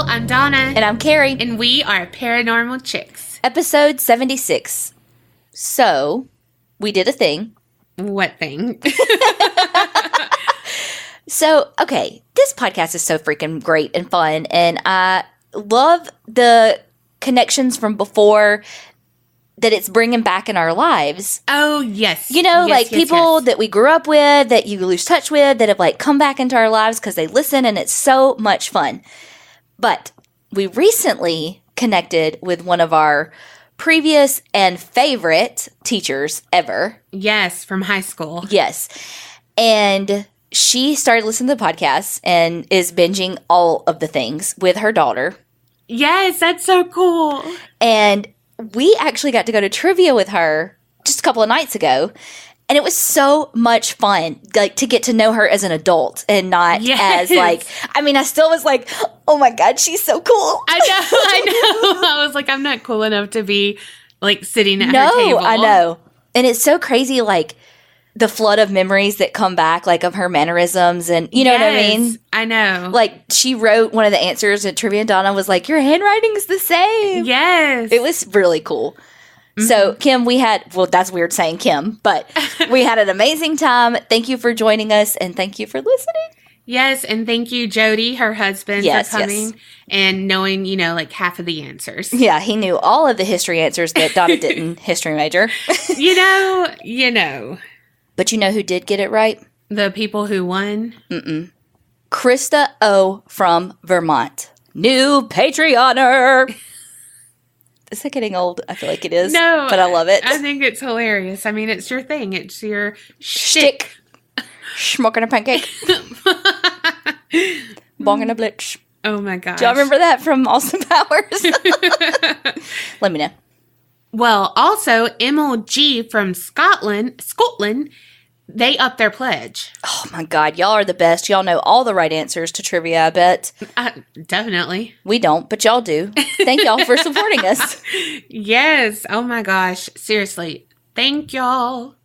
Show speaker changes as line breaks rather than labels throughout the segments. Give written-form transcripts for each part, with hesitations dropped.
I'm Donna.
And I'm Carrie.
And we are Paranormal Chicks.
Episode 76. So, we did a thing.
What thing?
So, okay, this podcast is so freaking great and fun, and I love the connections from before that it's bringing back in our lives.
Oh, yes.
You know, people that we grew up with, that you lose touch with, that have, come back into our lives because they listen, and it's so much fun. But we recently connected with one of our previous and favorite teachers ever.
Yes, from high school.
Yes. And she started listening to the podcast and is binging all of the things with her daughter.
Yes, that's so cool.
And we actually got to go to trivia with her just a couple of nights ago. And it was so much fun, to get to know her as an adult and not as, I still was like, oh my God, she's so cool.
I know. I was like, I'm not cool enough to be, sitting at her table.
No, I know. And it's so crazy, the flood of memories that come back, of her mannerisms and, you know what I mean?
I know.
She wrote one of the answers at Trivia and Donna was like, your handwriting's the same.
Yes.
It was really cool. Mm-hmm. So, Kim, that's weird saying Kim, but we had an amazing time. Thank you for joining us, and thank you for listening.
Yes, and thank you, Jody, her husband, for coming and knowing, half of the answers.
Yeah, he knew all of the history answers that Donna didn't history major.
You know.
But you know who did get it right?
The people who won?
Mm-mm. Krista O. from Vermont. New Patreoner. Is that getting old? I feel like it is.
No.
But I love it.
I think it's hilarious. It's your thing. It's your
shtick. Smoking a pancake. Bong and a blitz.
Oh my gosh.
Do y'all remember that from Austin Powers? Let me know.
Well, also, MLG from Scotland, they upped their pledge.
Oh my God, y'all are the best. Y'all know all the right answers to trivia, I bet.
Definitely.
We don't, but y'all do. Thank y'all for supporting us.
Yes. Oh my gosh. Seriously. Thank y'all.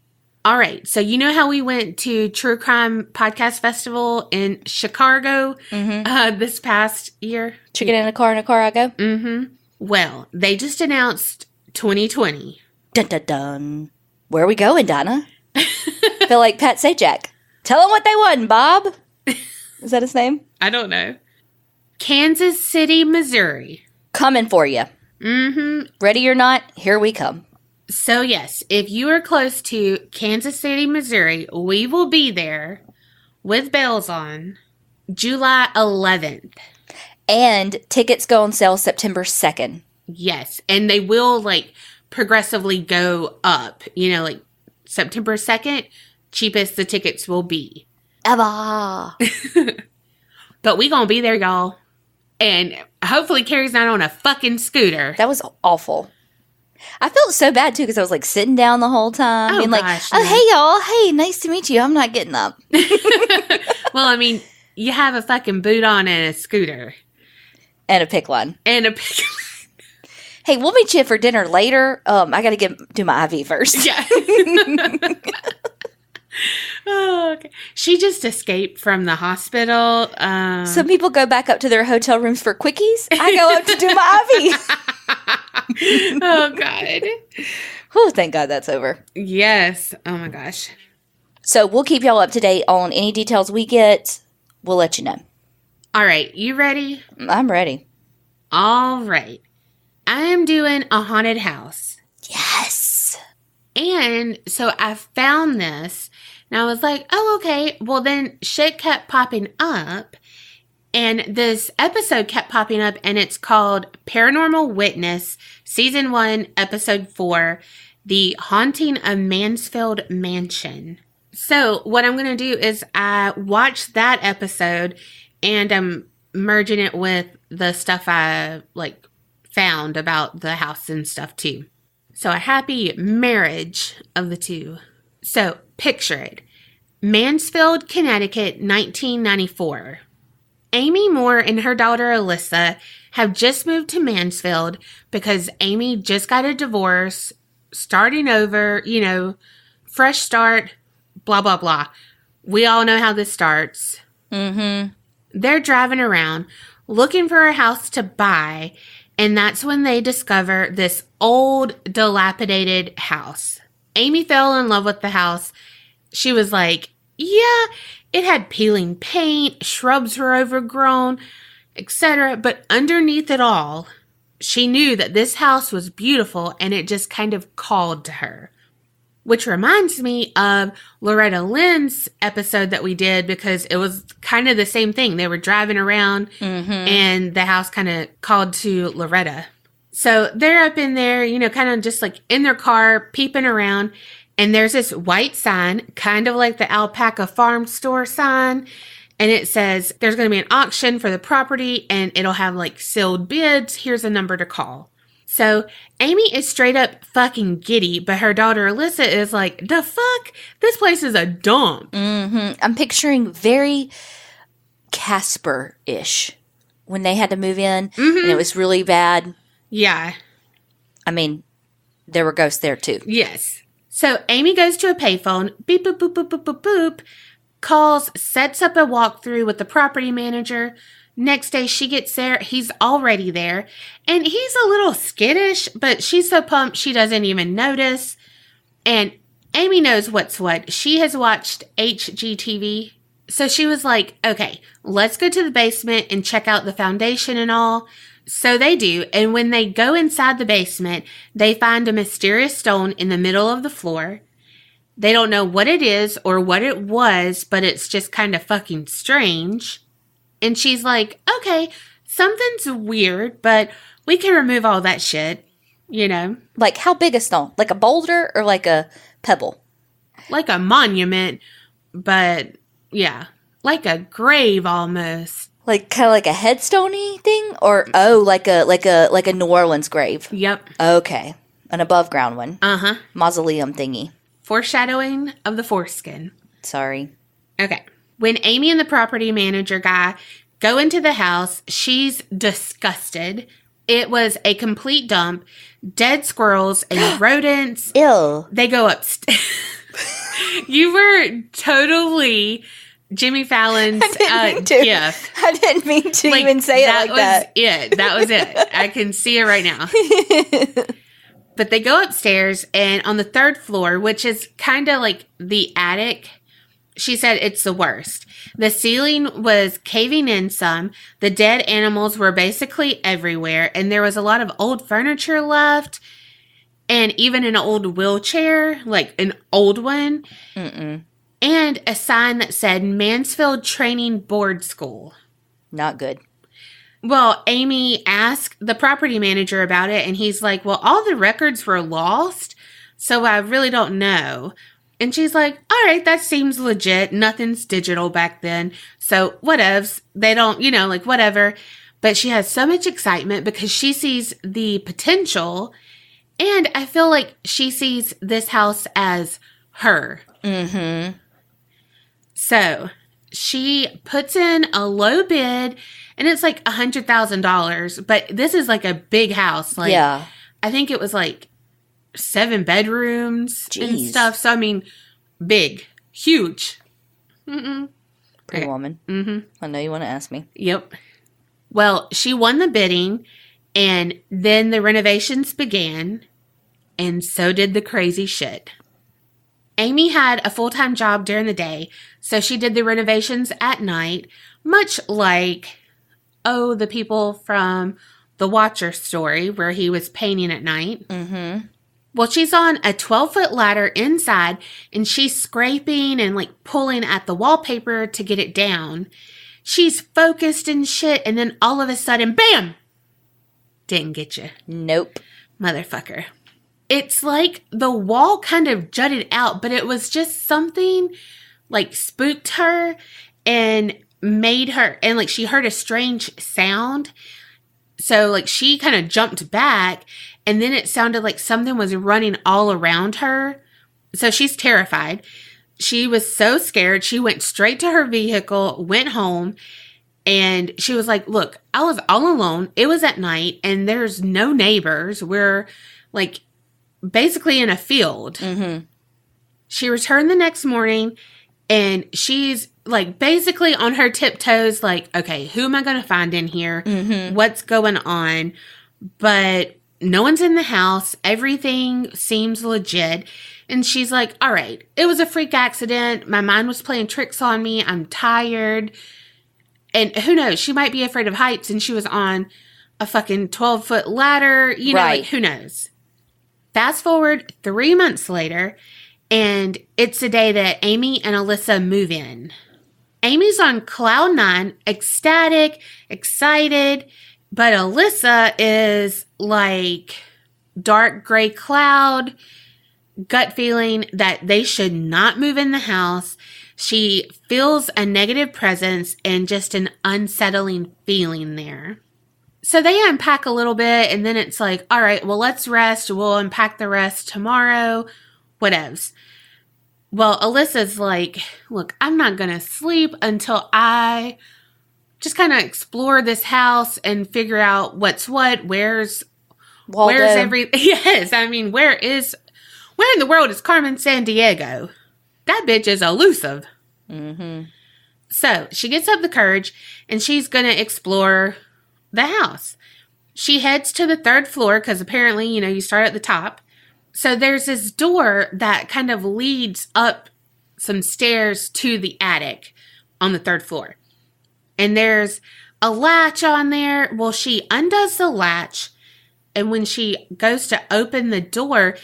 All right. So you know how we went to True Crime Podcast Festival in Chicago this past year?
Chicken in a car I go?
Mm-hmm. Well, they just announced 2020.
Dun dun dun. Where are we going, Donna? Feel like Pat Sajak. Tell them what they won, Bob. Is that his name?
I don't know. Kansas City, Missouri.
Coming for you.
Mm-hmm.
Ready or not, here we come.
So yes, if you are close to Kansas City, Missouri, we will be there with bells on July 11th.
And tickets go on sale September 2nd.
Yes, and they will progressively go up. September 2nd, cheapest the tickets will be.
Ever.
But we gonna be there, y'all. And hopefully Carrie's not on a fucking scooter.
That was awful. I felt so bad, too, because I was, sitting down the whole time.
Oh,
and
gosh,
oh, hey, y'all. Hey, nice to meet you. I'm not getting up.
Well, you have a fucking boot on and a scooter.
And a pick line. Hey, we'll meet you for dinner later. I got to do my IV first.
Yeah. Oh, okay. She just escaped from the hospital.
Some people go back up to their hotel rooms for quickies. I go up to do my IV.
Oh, God.
Oh, thank God that's over.
Yes. Oh, my gosh.
So we'll keep y'all up to date on any details we get. We'll let you know.
All right. You ready?
I'm ready.
All right. I am doing a haunted house.
Yes.
And so I found this, and I was like, oh, okay. Well, then shit kept popping up, and this episode kept popping up, and it's called Paranormal Witness, Season 1, Episode 4, The Haunting of Mansfield Mansion. So what I'm going to do is I watched that episode, and I'm merging it with the stuff I, found about the house and stuff too. So a happy marriage of the two. So picture it. Mansfield, Connecticut, 1994. Amy Moore and her daughter Alyssa have just moved to Mansfield because Amy just got a divorce, starting over, fresh start, blah, blah, blah. We all know how this starts.
Mm-hmm.
They're driving around looking for a house to buy. And that's when they discover this old, dilapidated house. Amy fell in love with the house. She was like, yeah, it had peeling paint, shrubs were overgrown, etc. But underneath it all, she knew that this house was beautiful and it just kind of called to her. Which reminds me of Loretta Lynn's episode that we did, because it was kind of the same thing. They were driving around and the house kind of called to Loretta. So they're up in there, you know, kind of just like in their car, peeping around. And there's this white sign, kind of like the Alpaca Farm Store sign. And it says there's going to be an auction for the property and it'll have like sealed bids. Here's a number to call. So Amy is straight up fucking giddy, but her daughter Alyssa is like, the fuck? This place is a dump.
I'm picturing very Casper-ish when they had to move in and it was really bad.
Yeah.
I mean, there were ghosts there too.
Yes. So Amy goes to a payphone, beep, boop, boop, boop, boop, boop, boop, calls, sets up a walkthrough with the property manager. Next day she gets there, he's already there, and he's a little skittish, but she's so pumped she doesn't even notice. And Amy knows what's what. She has watched HGTV, so she was like, okay, let's go to the basement and check out the foundation and all. So they do, and when they go inside the basement, they find a mysterious stone in the middle of the floor. They don't know what it is or what it was, but it's just kind of fucking strange. And she's like, okay, something's weird, but we can remove all that shit, you know?
Like, how big a stone? Like a boulder or like a pebble?
Like a monument, but yeah, like a grave almost.
Like kind of like a headstone-y thing? Or, like a New Orleans grave?
Yep.
Okay. An above ground one.
Uh-huh.
Mausoleum thingy.
Foreshadowing of the foreskin.
Sorry.
Okay. When Amy and the property manager guy go into the house, she's disgusted. It was a complete dump. Dead squirrels and rodents.
Ew.
They go upstairs. You were totally Jimmy Fallon's gif.
I didn't mean to even say it like that.
That was it. I can see it right now. But they go upstairs, and on the third floor, which is kind of like the attic, she said it's the worst. The ceiling was caving in some. The dead animals were basically everywhere. And there was a lot of old furniture left. And even an old wheelchair, like an old one. And a sign that said Mansfield Training Board School.
Not good.
Well, Amy asked the property manager about it. And he's like, well, all the records were lost. So I really don't know. And she's like, all right, that seems legit. Nothing's digital back then. So whatevs. They don't, you know, like whatever. But she has so much excitement because she sees the potential. And I feel like she sees this house as her. So she puts in a low bid and it's like $100,000. But this is like a big house. Like, yeah. I think it was like 7 bedrooms and stuff. So, I mean, big, huge.
Pretty woman. I know you want to ask me.
Yep. Well, she won the bidding, and then the renovations began, and so did the crazy shit. Amy had a full-time job during the day, so she did the renovations at night, much like, the people from The Watcher story, where he was painting at night. Well, she's on a 12-foot ladder inside, and she's scraping and, like, pulling at the wallpaper to get it down. She's focused and shit, and then all of a sudden, bam! Didn't get you.
Nope.
Motherfucker. It's like the wall kind of jutted out, but it was just something, like, spooked her and made her, and, like, she heard a strange sound. So, like, she kind of jumped back, and then it sounded like something was running all around her. So she's terrified. She was so scared. She went straight to her vehicle, went home, and she was like, look, I was all alone. It was at night, and there's no neighbors. We're, like, basically in a field. She returned the next morning, and she's like, basically on her tiptoes, like, okay, who am I going to find in here?
Mm-hmm.
What's going on? But no one's in the house. Everything seems legit. And she's like, all right, it was a freak accident. My mind was playing tricks on me. I'm tired. And who knows? She might be afraid of heights and she was on a fucking 12-foot ladder. You know, like, who knows? Fast forward 3 months later, and it's the day that Amy and Alyssa move in. Amy's on cloud nine, ecstatic, excited, but Alyssa is like dark gray cloud, gut feeling that they should not move in the house. She feels a negative presence and just an unsettling feeling there. So they unpack a little bit, and then it's like, all right, well, let's rest. We'll unpack the rest tomorrow. Whatevs. Well, Alyssa's like, look, I'm not going to sleep until I just kind of explore this house and figure out what's what, where's everything. Yes, I mean, where in the world is Carmen Sandiego? That bitch is elusive.
Mm-hmm.
So she gets up the courage and she's going to explore the house. She heads to the 3rd floor because apparently, you know, you start at the top. So there's this door that kind of leads up some stairs to the attic on the 3rd floor. And there's a latch on there. Well, she undoes the latch. And when she goes to open the door,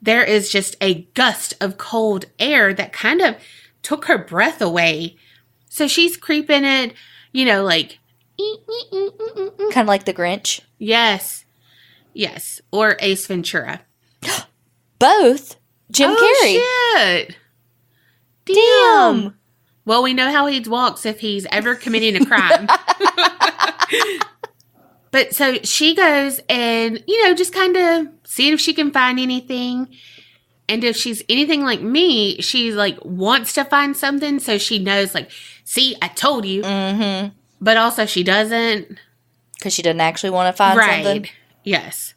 there is just a gust of cold air that kind of took her breath away. So she's creeping it, you know, like...
Kind of like the Grinch?
Yes. Yes. Or Ace Ventura.
Both? Jim Carrey.
Shit.
Damn.
Well, we know how he walks if he's ever committing a crime. But so she goes and, you know, just kind of seeing if she can find anything. And if she's anything like me, she, like, wants to find something. So she knows, like, see, I told you.
Mm-hmm.
But also she doesn't.
Because she doesn't actually want to find something?
Right. Yes.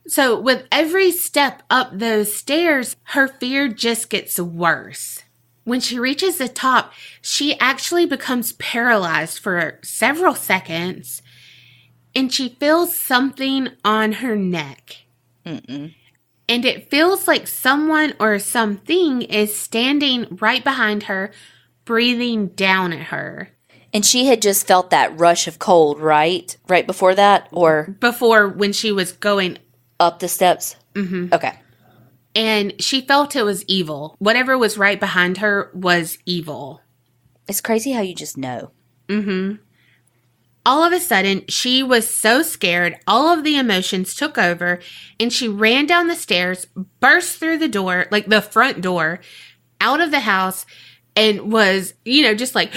So with every step up those stairs, her fear just gets worse. When she reaches the top, she actually becomes paralyzed for several seconds, and she feels something on her neck.
Mm-mm.
And it feels like someone or something is standing right behind her, breathing down at her.
And she had just felt that rush of cold, right? Right before that? Or
before, when she was going
up the steps?
Mm-hmm.
Okay.
And she felt it was evil. Whatever was right behind her was evil.
It's crazy how you just know.
Mm-hmm. All of a sudden, she was so scared, all of the emotions took over, and she ran down the stairs, burst through the door, like the front door, out of the house, and was, you know, just like,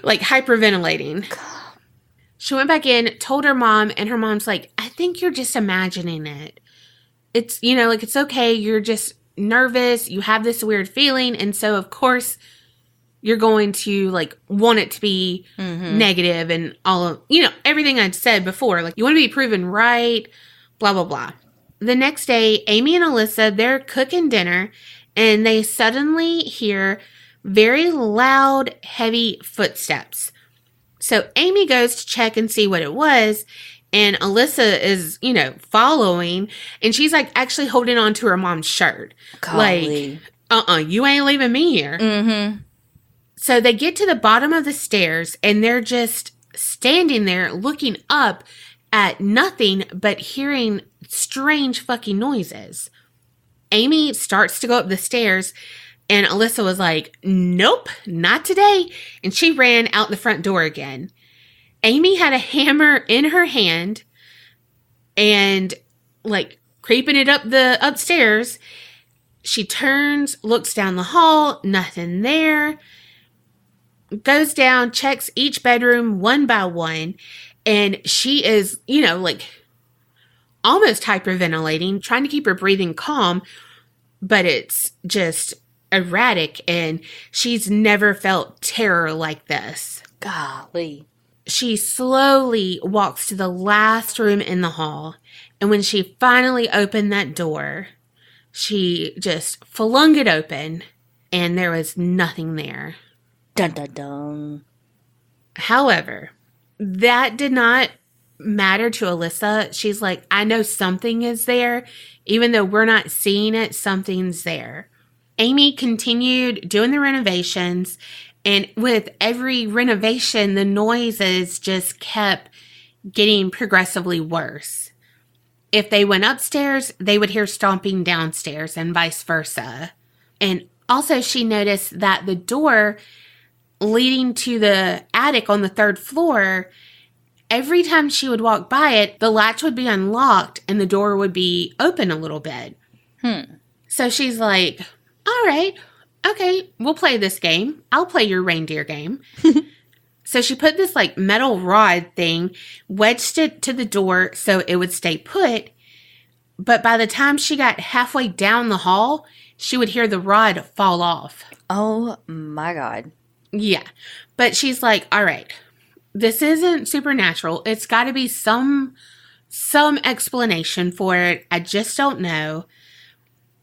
like hyperventilating. She went back in, told her mom, and her mom's like, I think you're just imagining it. It's, you know, like, it's okay. You're just nervous. You have this weird feeling. And so, of course, you're going to, like, want it to be negative and all of, you know, everything I'd said before. Like, you want to be proven right, blah, blah, blah. The next day, Amy and Alyssa, they're cooking dinner, and they suddenly hear very loud, heavy footsteps. So Amy goes to check and see what it was, and Alyssa is, you know, following, and she's, like, actually holding on to her mom's shirt.
Golly.
Like, you ain't leaving me here.
Mm-hmm.
So they get to the bottom of the stairs, and they're just standing there looking up at nothing but hearing strange fucking noises. Amy starts to go up the stairs, and Alyssa was like, nope, not today. And she ran out the front door again. Amy had a hammer in her hand and, like, creeping it up the upstairs. She turns, looks down the hall, nothing there. Goes down, checks each bedroom one by one, and she is, you know, like, almost hyperventilating, trying to keep her breathing calm, but it's just erratic, and she's never felt terror like this.
Golly.
She slowly walks to the last room in the hall, and when she finally opened that door, she just flung it open, and there was nothing there.
Dun dun dun.
However, that did not matter to Alyssa. She's like, I know something is there. Even though we're not seeing it, something's there. Amy continued doing the renovations, and with every renovation, the noises just kept getting progressively worse. If they went upstairs, they would hear stomping downstairs and vice versa. And also she noticed that the door leading to the attic on the 3rd floor, every time she would walk by it, the latch would be unlocked and the door would be open a little bit. So she's like, all right, okay, we'll play this game. I'll play your reindeer game. So she put this like metal rod thing, wedged it to the door so it would stay put. But by the time she got halfway down the hall, she would hear the rod fall off.
Oh my God.
Yeah. But she's like, all right, this isn't supernatural. It's got to be some explanation for it. I just don't know.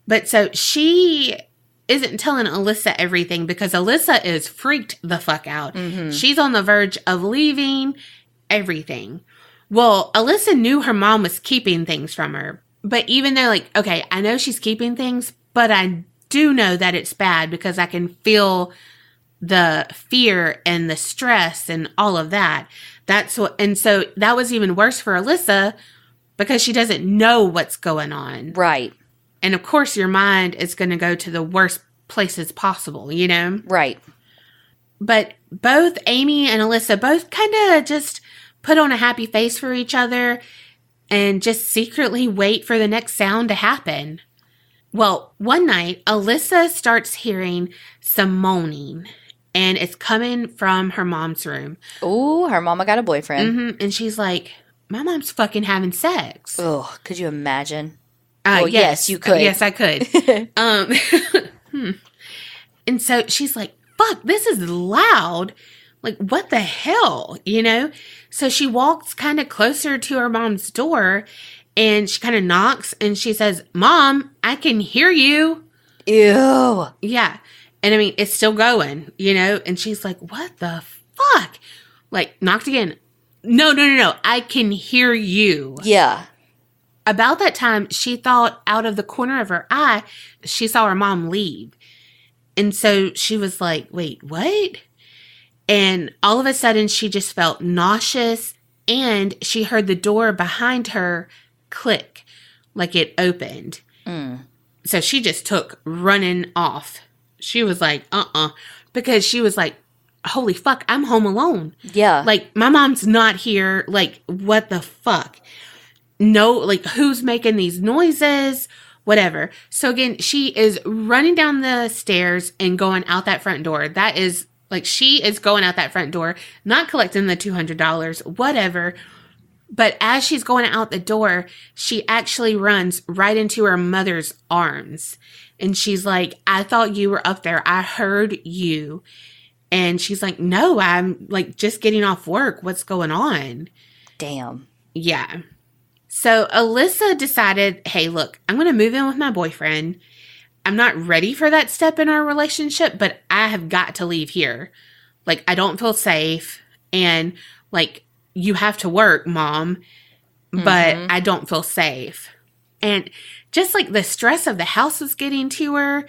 But so she isn't telling Alyssa everything because Alyssa is freaked the fuck out. She's on the verge of leaving everything. Well, Alyssa knew her mom was keeping things from her. But even though, like, okay, I know she's keeping things, but I do know that it's bad because I can feel the fear and the stress and all of that. And so that was even worse for Alyssa because she doesn't know what's going on.
Right.
And of course, your mind is going to go to the worst places possible, you know?
Right.
But both Amy and Alyssa both kind of just put on a happy face for each other and just secretly wait for the next sound to happen. Well, one night, Alyssa starts hearing some moaning, and it's coming from her mom's room.
Oh, her mama got a boyfriend.
And she's like, my mom's fucking having sex.
Oh, could you imagine?
Yes,
you could.
Yes, I could. And so she's like, fuck, this is loud. Like, what the hell, you know? So she walks kind of closer to her mom's door, and she kind of knocks, and she says, Mom, I can hear you.
Ew.
Yeah. And I mean, it's still going, you know? And she's like, what the fuck? Like, knocked again. No. I can hear you.
Yeah.
About that time, she thought out of the corner of her eye, she saw her mom leave. And so she was like, wait, what? And all of a sudden, she just felt nauseous, and she heard the door behind her click, like it opened. So she just took running off. She was like, because she was like, holy fuck, I'm home alone.
Yeah.
Like, my mom's not here. Like, what the fuck? No, like, who's making these noises? Whatever. So again, she is running down the stairs and going out that front door. That is, like, she is going out that front door, not collecting the $200, whatever. But as she's going out the door, she actually runs right into her mother's arms. And she's like, I thought you were up there. I heard you. And she's like, no, I'm like just getting off work. What's going on?
Damn.
Yeah. So Alyssa decided, hey, look, I'm going to move in with my boyfriend. I'm not ready for that step in our relationship, but I have got to leave here. Like, I don't feel safe. And like, you have to work, Mom, but I don't feel safe. And just like the stress of the house was getting to her,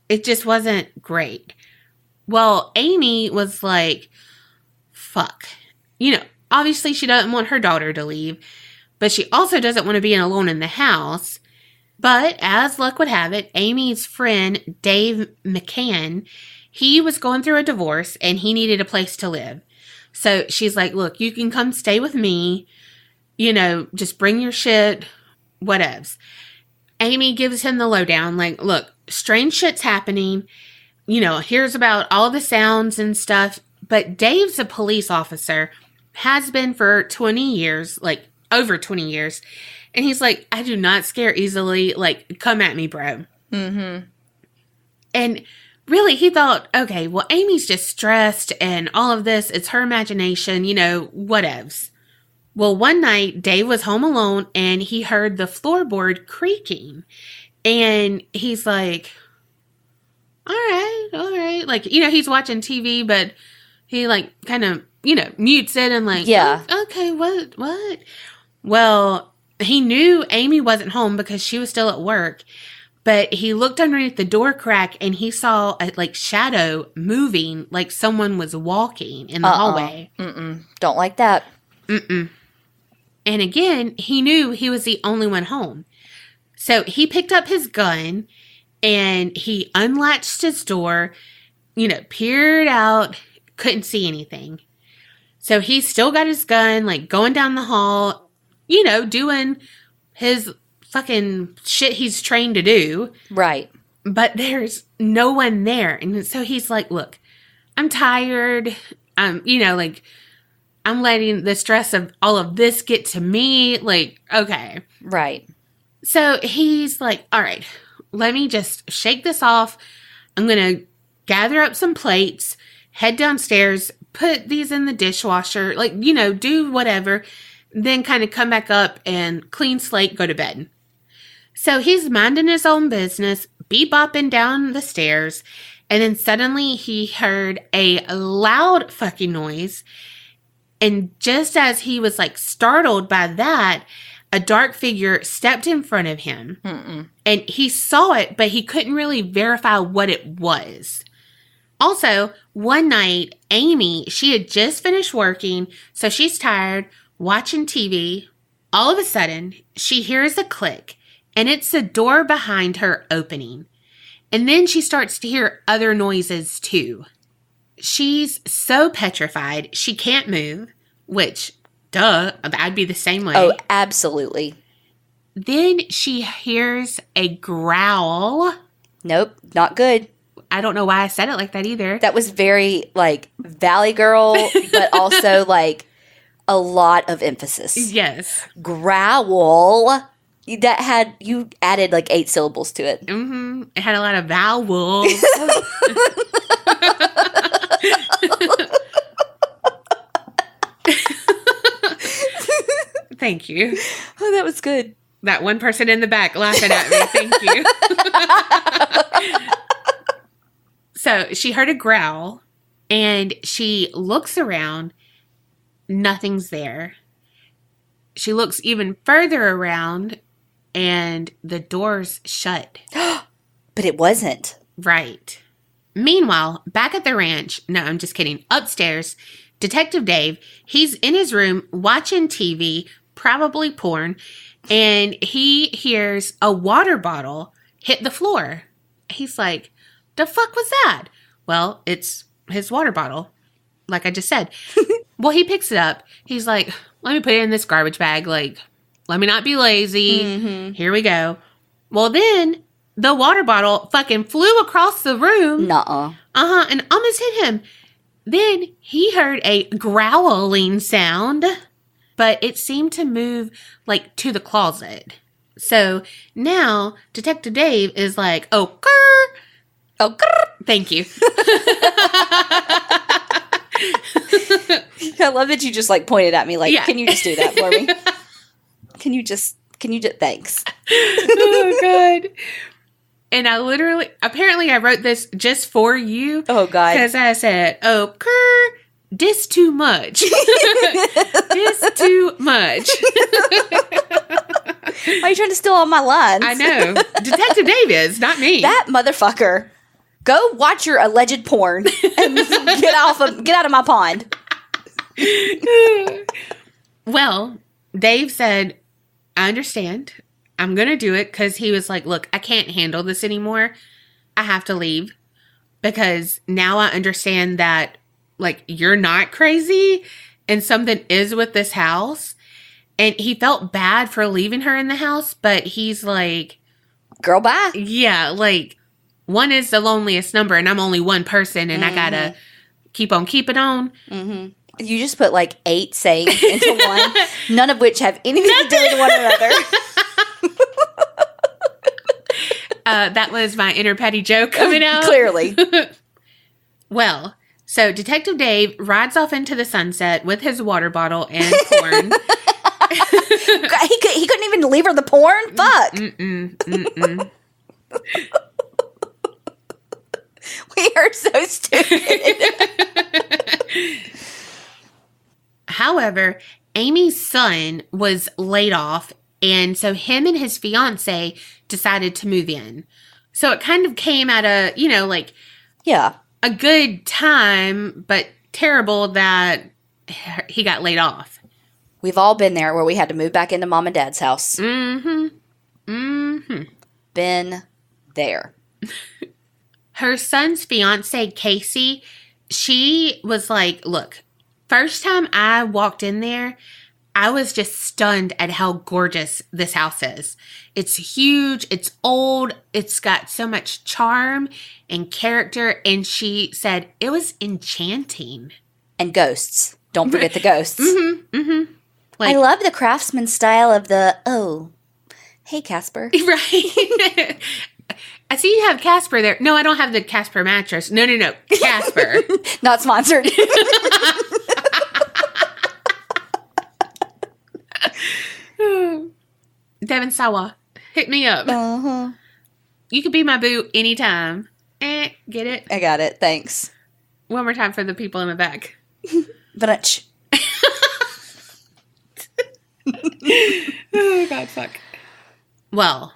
it just wasn't great. Well, Amy was like, fuck. You know, obviously she doesn't want her daughter to leave, but she also doesn't want to be alone in the house. But as luck would have it, Amy's friend, Dave McCann, he was going through a divorce and he needed a place to live. So she's like, look, you can come stay with me. You know, just bring your shit, whatevs. Amy gives him the lowdown. Like, look, strange shit's happening. You know, here's about all the sounds and stuff. But Dave's a police officer, has been for 20 years, like over 20 years. And he's like, I do not scare easily. Like, come at me, bro. And really, he thought, okay, well, Amy's just stressed and all of this, it's her imagination, you know, whatevs. Well, one night, Dave was home alone and he heard the floorboard creaking. And he's like, all right. Like, he's watching TV, but he, like, kind of, mutes it and, like,
Yeah.
Oh, okay, what? Well, he knew Amy wasn't home because she was still at work, but he looked underneath the door crack and he saw a, like, shadow moving, like someone was walking in the hallway.
Don't like that.
And again, he knew he was the only one home. So he picked up his gun and he unlatched his door, peered out, couldn't see anything. So he still got his gun, like, going down the hall, doing his fucking shit he's trained to do.
Right.
But there's no one there. And so he's like, look, I'm tired. Like, I'm letting the stress of all of this get to me. Like, okay.
Right.
So he's like, all right, let me just shake this off. I'm going to gather up some plates, head downstairs, put these in the dishwasher, like, do whatever, then kind of come back up and clean slate, go to bed. So he's minding his own business, bebopping down the stairs, and then suddenly he heard a loud fucking noise. And just as he was, like, startled by that, a dark figure stepped in front of him. And he saw it, but he couldn't really verify what it was. Also, one night, Amy, she had just finished working, so she's tired, watching TV. All of a sudden, she hears a click, and it's the door behind her opening. And then she starts to hear other noises, too. She's so petrified, she can't move, which, duh, I'd be the same way.
Oh, absolutely.
Then she hears a growl.
Nope, not good.
I don't know why I said it like that either.
That was very, like, Valley Girl, but also, like, a lot of emphasis.
Yes.
Growl. That had, you added, like, 8 syllables to it.
It had a lot of vowels. Thank you.
Oh, that was good.
That one person in the back laughing at me. Thank you. So she heard a growl and she looks around. Nothing's there. She looks even further around and the door's shut.
But it wasn't.
Right. Meanwhile, back at the ranch, no, I'm just kidding, upstairs, Detective Dave, he's in his room watching TV, probably porn, and he hears a water bottle hit the floor. He's like, the fuck was that? Well, it's his water bottle, like I just said. Well, he picks it up. He's like, let me put it in this garbage bag. Like, let me not be lazy. Here we go. Well, then the water bottle fucking flew across the room.
Nuh-uh.
And almost hit him. Then he heard a growling sound, but it seemed to move, like, to the closet. So now Detective Dave is like, oh, grr. Oh, grr. Thank you.
I love that you just, like, pointed at me like,
Yeah.
Can you just do that for me? Can you just, thanks.
Oh, God. And I literally, apparently I wrote this just for you.
Oh, God.
Because I said, oh, grr, this too much. This too much.
Why are you trying to steal all my lines?
I know. Detective Dave is, not me.
That motherfucker. Go watch your alleged porn and get out of my pond.
Well, Dave said, I understand. I'm going to do it because he was like, look, I can't handle this anymore. I have to leave because now I understand that, like, you're not crazy and something is with this house. And he felt bad for leaving her in the house, but he's like,
girl, bye.
Yeah, like, one is the loneliest number and I'm only one person and I got to keep on keeping on.
You just put like 8 sayings into one, none of which have anything to do with one another.
That was my inner petty joke coming out.
Clearly.
Well, so Detective Dave rides off into the sunset with his water bottle and porn.
He couldn't even leave her the porn? Fuck. We are so stupid.
However, Amy's son was laid off, and so him and his fiance decided to move in. So it kind of came at a, like a good time, but terrible that he got laid off.
We've all been there where we had to move back into mom and dad's house.
Mm-hmm. Mm-hmm.
Been there.
Her son's fiance, Casey, she was like, look, first time I walked in there, I was just stunned at how gorgeous this house is. It's huge, it's old, it's got so much charm and character, and she said it was enchanting.
And ghosts. Don't forget the ghosts.
Mm-hmm, mm-hmm.
I love the craftsman style of hey, Casper.
Right. I see you have Casper there. No, I don't have the Casper mattress. No. Casper.
Not sponsored.
Devin Sawa, hit me up.
Uh-huh.
You could be my boo anytime. Get it?
I got it. Thanks.
One more time for the people in the back.
But
Oh, God, fuck. Well,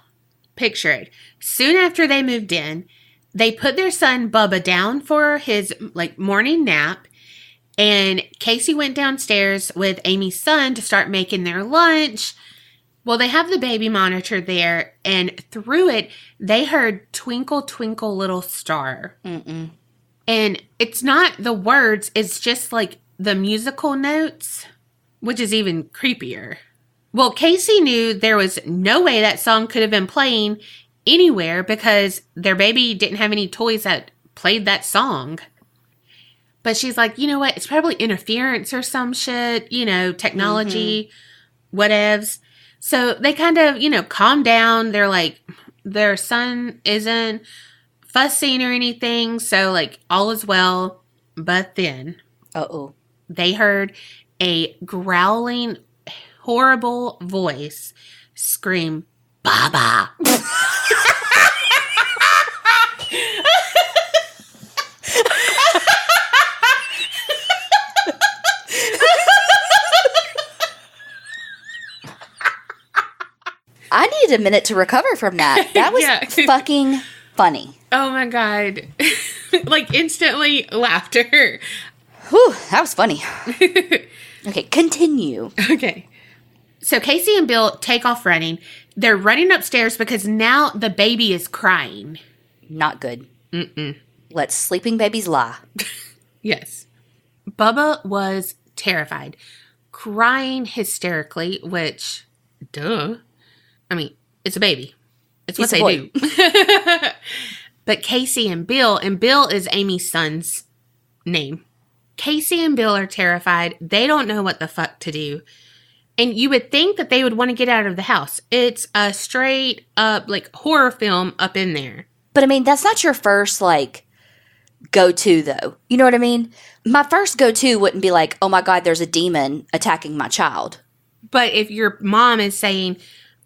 picture it. Soon after they moved in, they put their son Bubba down for his morning nap, and Casey went downstairs with Amy's son to start making their lunch. Well, they have the baby monitor there, and through it, they heard Twinkle, Twinkle, Little Star.
Mm-mm.
And it's not the words, it's just the musical notes, which is even creepier. Well, Casey knew there was no way that song could have been playing anywhere because their baby didn't have any toys that played that song. But she's like, you know what? It's probably interference or some shit, technology, whatevs. So they kind of, calm down. They're like, their son isn't fussing or anything. So all is well. But then they heard a growling, horrible voice scream, Baba.
I need a minute to recover from that. That was fucking funny.
Oh my God. Instantly laughter.
Whew, that was funny. Okay, continue.
Okay. So Casey and Bill take off running. They're running upstairs because now the baby is crying.
Not good.
Mm-mm.
Let sleeping babies lie.
Yes. Bubba was terrified, crying hysterically, which, duh. I mean, it's a baby. It's what they do. But Casey and Bill is Amy's son's name. Casey and Bill are terrified. They don't know what the fuck to do. And you would think that they would want to get out of the house. It's a straight up horror film up in there.
But I mean, that's not your first go-to though. You know what I mean? My first go-to wouldn't be oh my God, there's a demon attacking my child.
But if your mom is saying,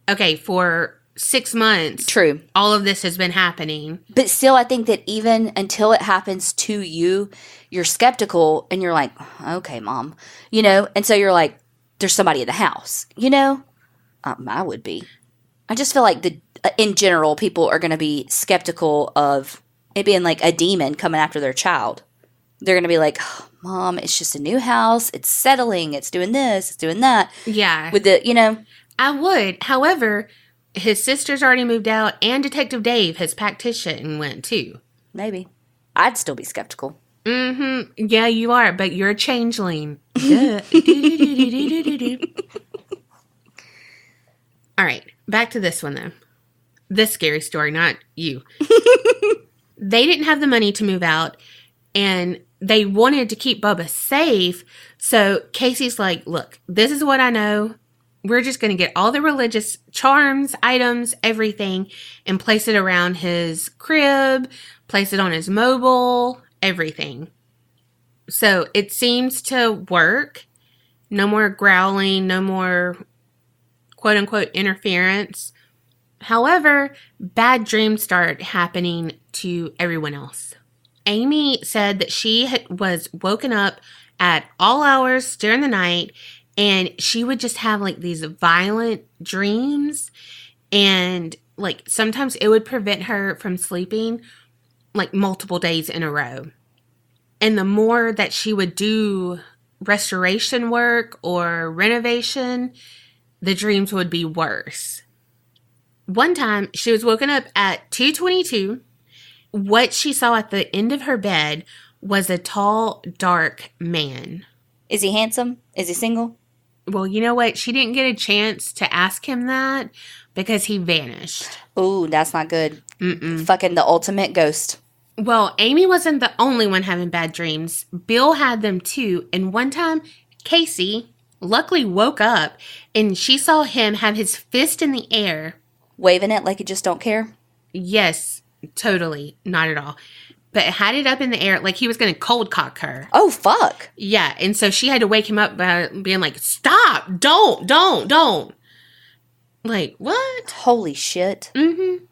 okay, for 6 months,
true,
all of this has been happening.
But still, I think that even until it happens to you, you're skeptical and you're like, okay, mom, and so you're like, there's somebody in the house, I would be. I just feel like in general, people are going to be skeptical of it being a demon coming after their child. They're going to be like, oh, Mom, it's just a new house. It's settling. It's doing this. It's doing that.
Yeah.
With the,
I would. However, his sister's already moved out and Detective Dave has packed his shit and went too.
Maybe. I'd still be skeptical.
Mm-hmm. Yeah, you are, but you're a changeling. All right, back to this one, though. This scary story, not you. They didn't have the money to move out, and they wanted to keep Bubba safe, so Casey's like, look, this is what I know. We're just going to get all the religious charms, items, everything, and place it around his crib, place it on his mobile, everything. So it seems to work. No more growling, no more quote-unquote interference. However, bad dreams start happening to everyone else. Amy said that she was woken up at all hours during the night, and she would just have like these violent dreams, and like sometimes it would prevent her from sleeping like multiple days in a row. And the more that she would do restoration work or renovation, the dreams would be worse. One time, she was woken up at 2:22. What she saw at the end of her bed was a tall, dark man.
Is he handsome? Is he single?
Well, you know what? She didn't get a chance to ask him that because he vanished.
Ooh, that's not good. Fucking the ultimate ghost.
Well, Amy wasn't the only one having bad dreams. Bill had them too. And one time, Casey luckily woke up and she saw him have his fist in the air.
Waving it like you just don't care?
Yes, totally. Not at all. But had it up in the air like he was going to cold cock her.
Oh, fuck.
Yeah. And so she had to wake him up by being like, stop. Don't. Like, what?
Holy shit.
Mm-hmm.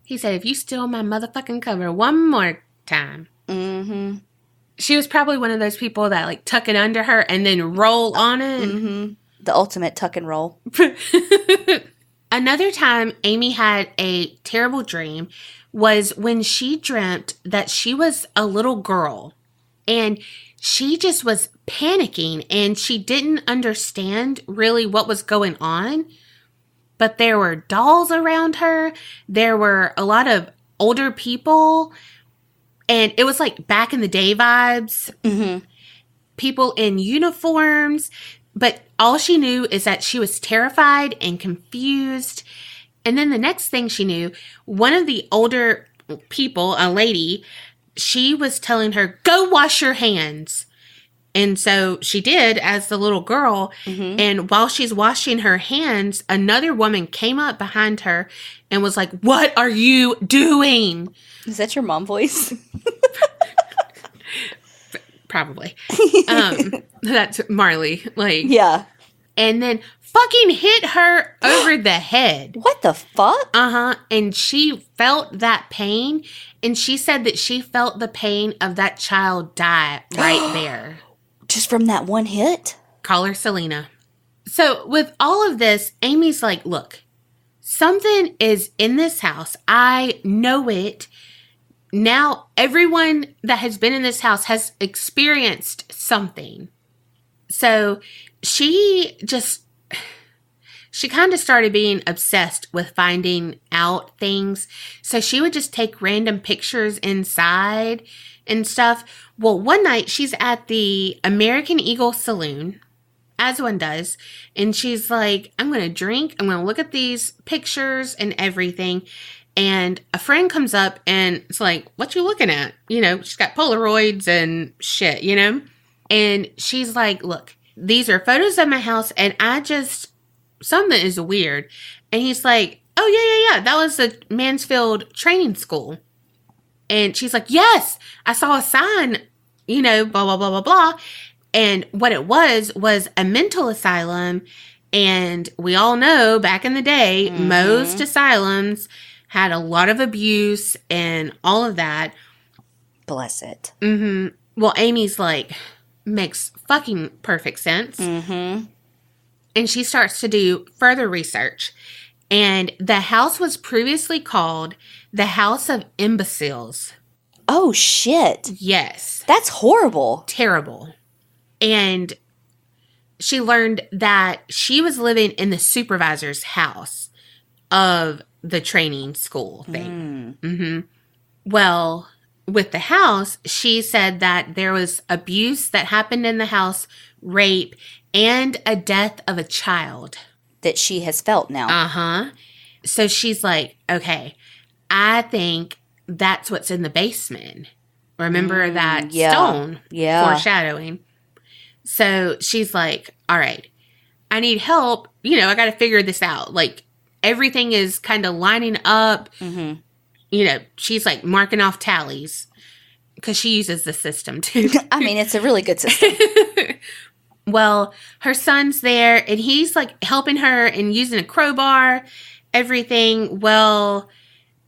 He said, if you steal my motherfucking cover one more time.
Mm-hmm.
She was probably one of those people that like tuck it under her and then roll on it.
Mm-hmm. The ultimate tuck and roll.
Another time Amy had a terrible dream was when she dreamt that she was a little girl and she just was panicking and she didn't understand really what was going on. But there were dolls around her. There were a lot of older people. And it was like back in the day vibes.
Mm-hmm.
People in uniforms. But all she knew is that she was terrified and confused. And then the next thing she knew, one of the older people, a lady, she was telling her, go wash your hands. And so she did as the little girl. Mm-hmm. And while she's washing her hands, another woman came up behind her and was like, what are you doing?
Is that your mom voice?
Probably. That's Marley. Like,
yeah.
And then fucking hit her over the head.
What the fuck?
Uh-huh. And she felt that pain. And she said that she felt the pain of that child die right there.
Just from that one hit?
Call her Selena. So with all of this, Amy's like, look, something is in this house. I know it. Now everyone that has been in this house has experienced something. So she kind of started being obsessed with finding out things. So she would just take random pictures inside and stuff. Well, one night she's at the American Eagle Saloon, as one does, and she's like, I'm going to drink, I'm going to look at these pictures and everything. And a friend comes up and it's like, what you looking at? You know, she's got Polaroids and shit, you know? And she's like, look, these are photos of my house and something is weird. And he's like, oh, yeah. That was the Mansfield training school. And she's like, yes, I saw a sign, you know, blah, blah, blah, blah, blah. And what it was a mental asylum. And we all know back in the day, most asylums had a lot of abuse and all of that.
Bless it.
Mm-hmm. Well, Amy's like, makes fucking perfect sense.
Mm-hmm.
And she starts to do further research. And the house was previously called the House of Imbeciles.
Oh, shit.
Yes.
That's horrible.
Terrible. And she learned that she was living in the supervisor's house of the training school thing. Mm-hmm. Well, with the house, she said that there was abuse that happened in the house, rape, and a death of a child.
That she has felt now.
Uh-huh. So she's like, okay, I think that's what's in the basement. Remember that stone?
Yeah.
Foreshadowing. So she's like, all right, I need help. You know, I got to figure this out. Like, everything is kind of lining up. Mm-hmm. You know, she's like marking off tallies because she uses the system too.
I mean, it's a really good system.
Well, her son's there and he's like helping her and using a crowbar, everything. Well,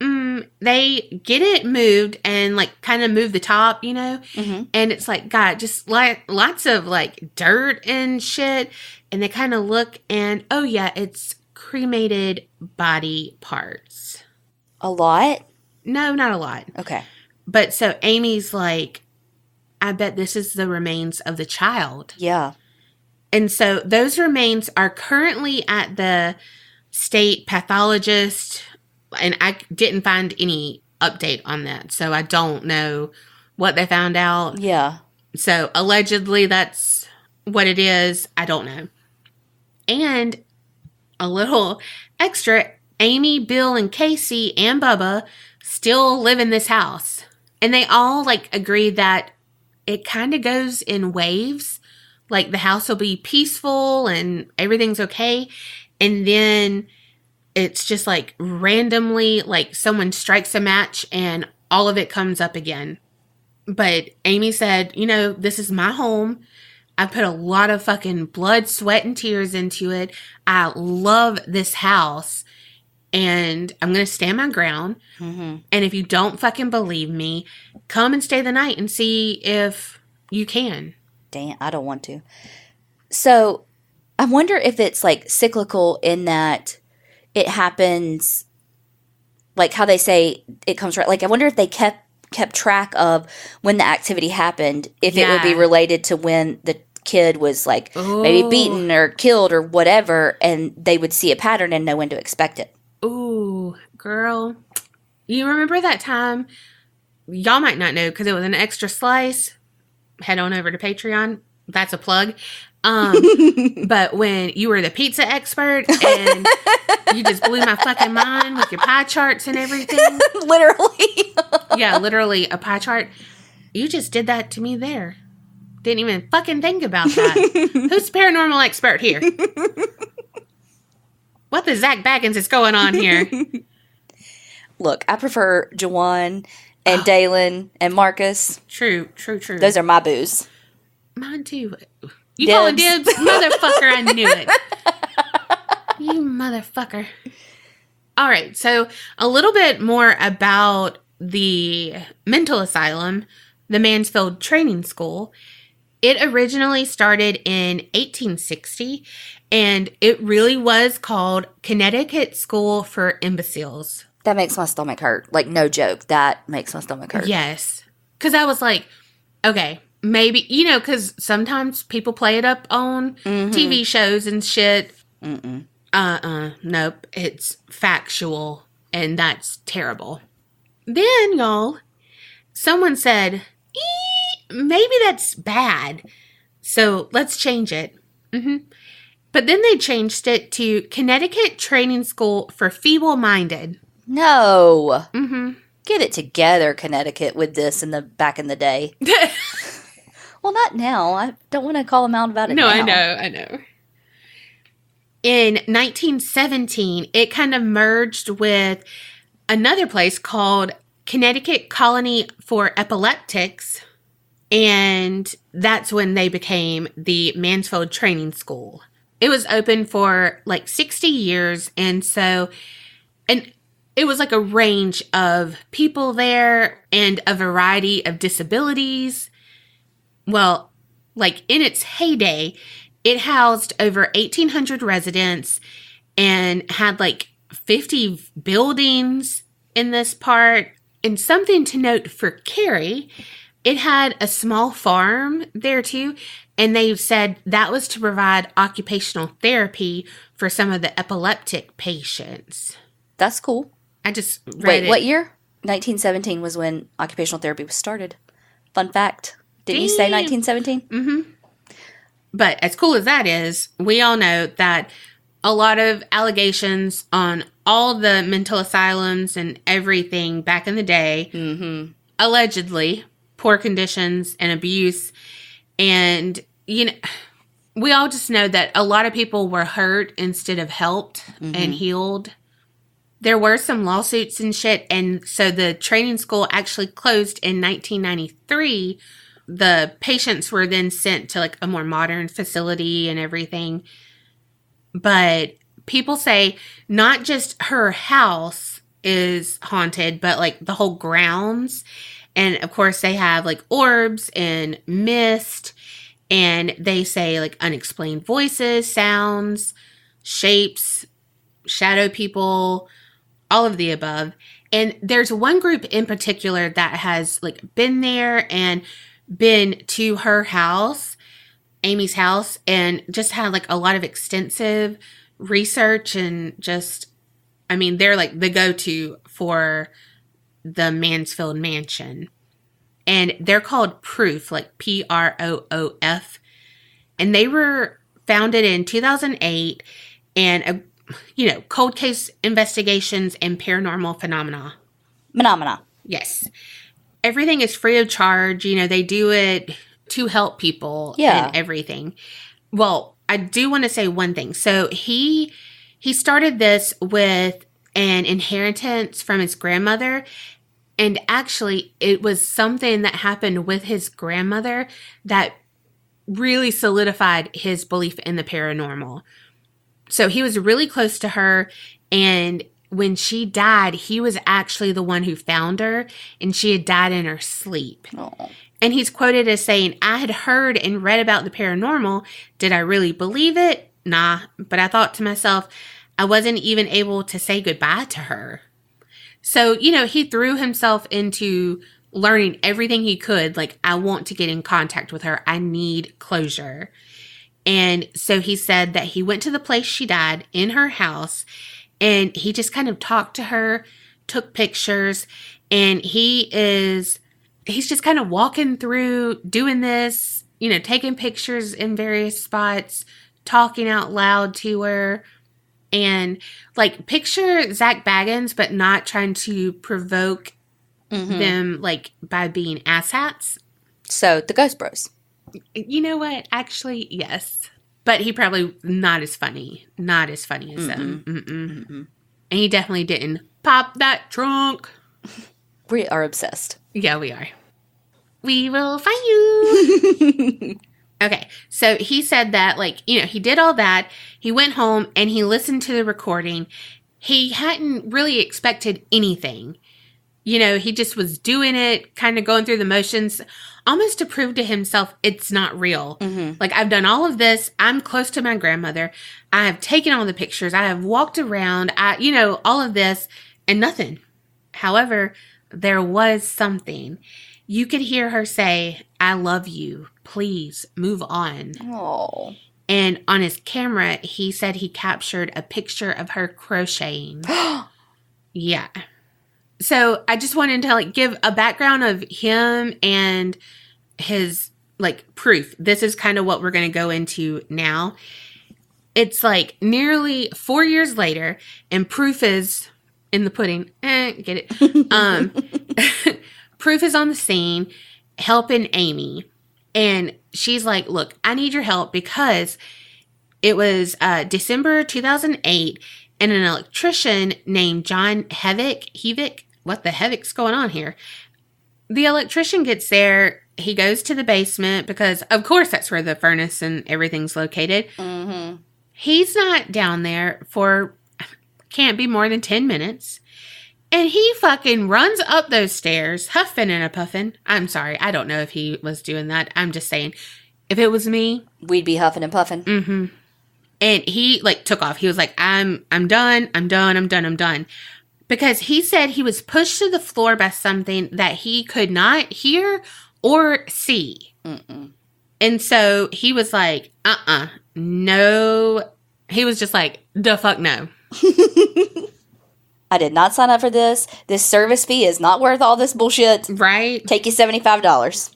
They get it moved and like kind of move the top, you know, and it's like got just like lots of like dirt and shit. And they kind of look and, oh yeah, it's cremated body parts.
A lot?
No, not a lot.
Okay.
But so Amy's like, I bet this is the remains of the child.
Yeah.
And so those remains are currently at the state pathologist, and I didn't find any update on that. So I don't know what they found out.
Yeah.
So allegedly that's what it is. I don't know. And a little extra, Amy, Bill, and Casey and Bubba still live in this house. And they all like agree that it kind of goes in waves. Like the house will be peaceful and everything's okay. And then it's just like randomly, like someone strikes a match and all of it comes up again. But Amy said, you know, this is my home. I put a lot of fucking blood, sweat, and tears into it. I love this house. And I'm going to stand my ground. And if you don't fucking believe me, come and stay the night and see if you can.
Damn, I don't want to. So I wonder if it's like cyclical in that it happens, like how they say it comes right. Like I wonder if they kept track of when the activity happened, if it would be related to when the kid was like maybe beaten or killed or whatever, and they would see a pattern and know when to expect it.
Ooh, girl. You remember that time? Y'all might not know because it was an extra slice. Head on over to Patreon. That's a plug. But when you were the pizza expert and you just blew my fucking mind with your pie charts and everything.
Literally.
Yeah, literally a pie chart. You just did that to me there. Didn't even fucking think about that. Who's the paranormal expert here? What the Zach Baggins is going on here?
Look, I prefer Jawan and Dalen and Marcus.
True.
Those are my boos.
Mine too. You calling dibs? Motherfucker, I knew it. You motherfucker. All right, so a little bit more about the mental asylum, the Mansfield Training School. It originally started in 1860, and it really was called Connecticut School for Imbeciles.
That makes my stomach hurt. Like, no joke. That makes my stomach hurt.
Yes. Because I was like, okay, maybe, you know, because sometimes people play it up on TV shows and shit. Nope. It's factual, and that's terrible. Then, y'all, someone said, maybe that's bad, so let's change it. But then they changed it to Connecticut Training School for Feeble-Minded.
No. Get it together, Connecticut, with this back in the day. Well, not now. I don't want to call them out about it now.
I know. In 1917, it kind of merged with another place called Connecticut Colony for Epileptics, and that's when they became the Mansfield Training School. It was open for like 60 years, and it was like a range of people there and a variety of disabilities. Well, like in its heyday, it housed over 1,800 residents and had like 50 buildings in this part. And something to note for Carrie, it had a small farm there too. And they said that was to provide occupational therapy for some of the epileptic patients.
That's cool.
I just read
Wait, what year? 1917 was when occupational therapy was started. Fun fact. Didn't you say 1917?
But as cool as that is, we all know that a lot of allegations on all the mental asylums and everything back in the day, allegedly, poor conditions and abuse. And, you know, we all just know that a lot of people were hurt instead of helped and healed. There were some lawsuits and shit. And so the training school actually closed in 1993. The patients were then sent to like a more modern facility and everything. But people say not just her house is haunted, but like the whole grounds. And of course, they have like orbs and mist, and they say like unexplained voices, sounds, shapes, shadow people, all of the above. And there's one group in particular that has like been there and been to her house, Amy's house, and just had like a lot of extensive research and just, I mean, they're like the go-to for the Mansfield Mansion. And they're called Proof, like Proof. And they were founded in 2008 and, cold case investigations and paranormal phenomena. Yes. Everything is free of charge. They do it to help people and everything. Well, I do want to say one thing. So he started this with an inheritance from his grandmother. And actually, it was something that happened with his grandmother that really solidified his belief in the paranormal. So he was really close to her, and when she died, he was actually the one who found her, and she had died in her sleep.
Aww.
And he's quoted as saying, "I had heard and read about the paranormal. Did I really believe it? Nah. But I thought to myself, I wasn't even able to say goodbye to her." So, he threw himself into learning everything he could. Like, I want to get in contact with her. I need closure. And so he said that he went to the place she died in her house, and he just kind of talked to her, took pictures, and he's just kind of walking through doing this, taking pictures in various spots, talking out loud to her. And like, picture Zach Baggins, but not trying to provoke them like by being asshats.
So the Ghost Bros.
You know what? Actually, yes. But he probably not as funny as them. And he definitely didn't pop that trunk.
We are obsessed.
Yeah, we are. We will find you. Okay, so he said that, he did all that. He went home and he listened to the recording. He hadn't really expected anything. He just was doing it, kind of going through the motions, almost to prove to himself it's not real. Like, I've done all of this. I'm close to my grandmother. I have taken all the pictures. I have walked around, all of this, and nothing. However, there was something. You could hear her say, "I love you. Please move on."
Oh.
And on his camera, he said he captured a picture of her crocheting. Yeah. So I just wanted to give a background of him and his proof. This is kind of what we're going to go into now. It's nearly 4 years later, and proof is in the pudding. Get it? Proof is on the scene helping Amy. And she's like, "Look, I need your help because it was December 2008, and an electrician named John Hevick. What the heck's going on here?" The electrician gets there. He goes to the basement because, of course, that's where the furnace and everything's located. He's not down there for, can't be more than 10 minutes. And he fucking runs up those stairs, huffing and a puffing. I'm sorry. I don't know if he was doing that. I'm just saying, if it was me,
we'd be huffing and puffing.
And he took off. He was like, I'm done. Because he said he was pushed to the floor by something that he could not hear or see. And so he was like, no. He was just like, the fuck no.
I did not sign up for this. This service fee is not worth all this bullshit.
Right.
Take you $75.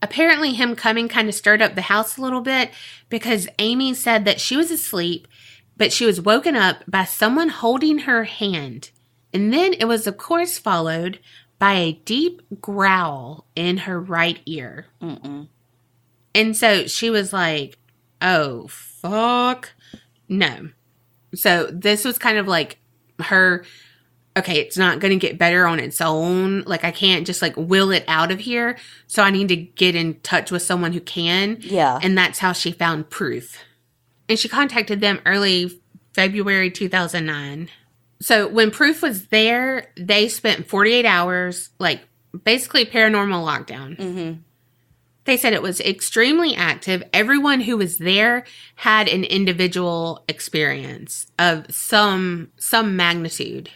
Apparently him coming kind of stirred up the house a little bit because Amy said that she was asleep, but she was woken up by someone holding her hand. And then it was, of course, followed by a deep growl in her right ear. And so she was like, oh, fuck. No. So this was kind of her, okay, it's not going to get better on its own. I can't just will it out of here. So I need to get in touch with someone who can.
Yeah.
And that's how she found proof. And she contacted them early February 2009. So when Proof was there, they spent 48 hours, like, basically paranormal lockdown.
Mm-hmm.
They said it was extremely active. Everyone who was there had an individual experience of some magnitude.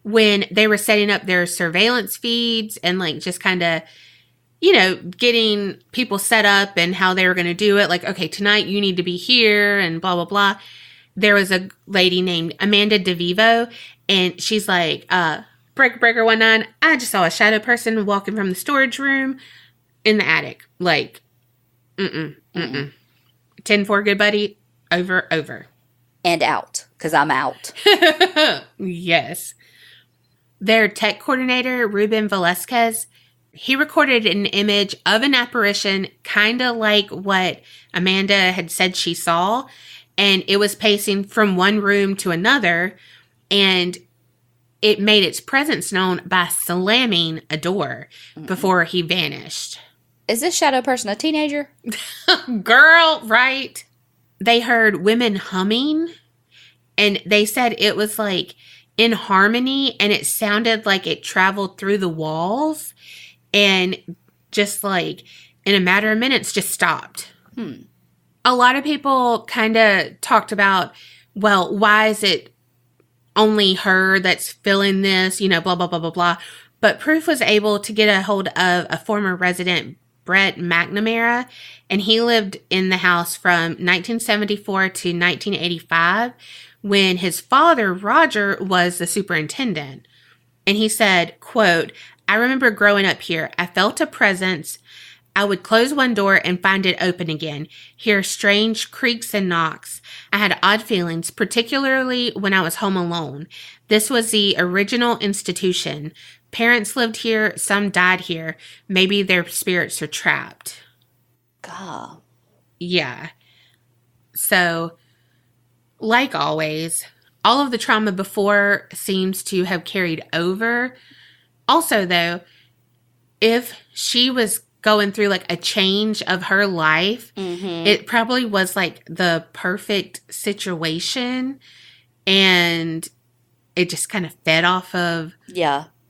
When they were setting up their surveillance feeds and, like, just kind of, you know, getting people set up and how they were going to do it. Like, okay, tonight you need to be here and blah, blah, blah. There was a lady named Amanda DeVivo, and she's like, Breaker 19, I just saw a shadow person walking from the storage room in the attic. Like, 10-4, good buddy, over.
And out, because I'm out.
Yes. Their tech coordinator, Ruben Velasquez, he recorded an image of an apparition kind of like what Amanda had said she saw, and it was pacing from one room to another, and it made its presence known by slamming a door before he vanished.
Is this shadow person a teenager?
Girl, right? They heard women humming, and they said it was like in harmony, and it sounded like it traveled through the walls, and just like in a matter of minutes just stopped. A lot of people kind of talked about, well, why is it only her that's feeling this, you know, blah, blah, blah, blah, blah. But Proof was able to get a hold of a former resident, Brett McNamara, and he lived in the house from 1974 to 1985 when his father, Roger, was the superintendent. And he said, quote, I remember growing up here. I felt a presence. I would close one door and find it open again, hear strange creaks and knocks. I had odd feelings, particularly when I was home alone. This was the original institution. Parents lived here, some died here. Maybe their spirits are trapped.
God.
Yeah. So, like always, all of the trauma before seems to have carried over. Also, though, if she was going through like a change of her life, it probably was like the perfect situation, and it just kind of fed off of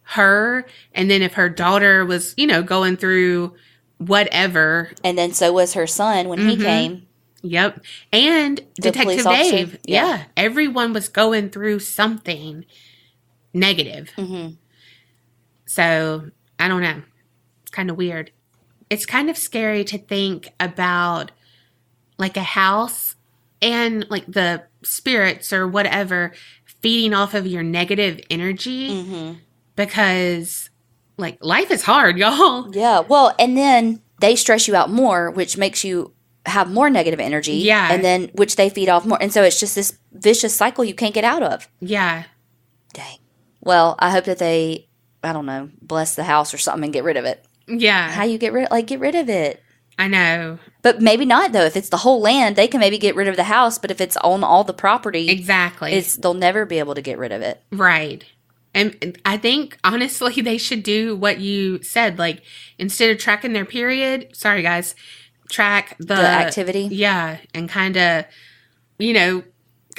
her. And then if her daughter was, you know, going through whatever,
and then so was her son when he came.
Yep. And
The
Detective
police officer.
Dave. Yeah. Everyone was going through something negative. So I don't know. It's kind of weird. It's kind of scary to think about like a house and like the spirits or whatever feeding off of your negative energy, because like life is hard, y'all.
Yeah. Well, and then they stress you out more, which makes you have more negative energy.
Yeah.
And then which they feed off more. And so it's just this vicious cycle you can't get out of.
Yeah.
Dang. Well, I hope that they, I don't know, bless the house or something and get rid of it.
Yeah.
How you get rid of it?
I know.
But maybe not, though. If it's the whole land, they can maybe get rid of the house. But if it's on all the property,
exactly,
they'll never be able to get rid of it.
Right. And I think, honestly, they should do what you said. Like, instead of tracking their period, sorry, guys, track the
activity.
Yeah. And kind of, you know,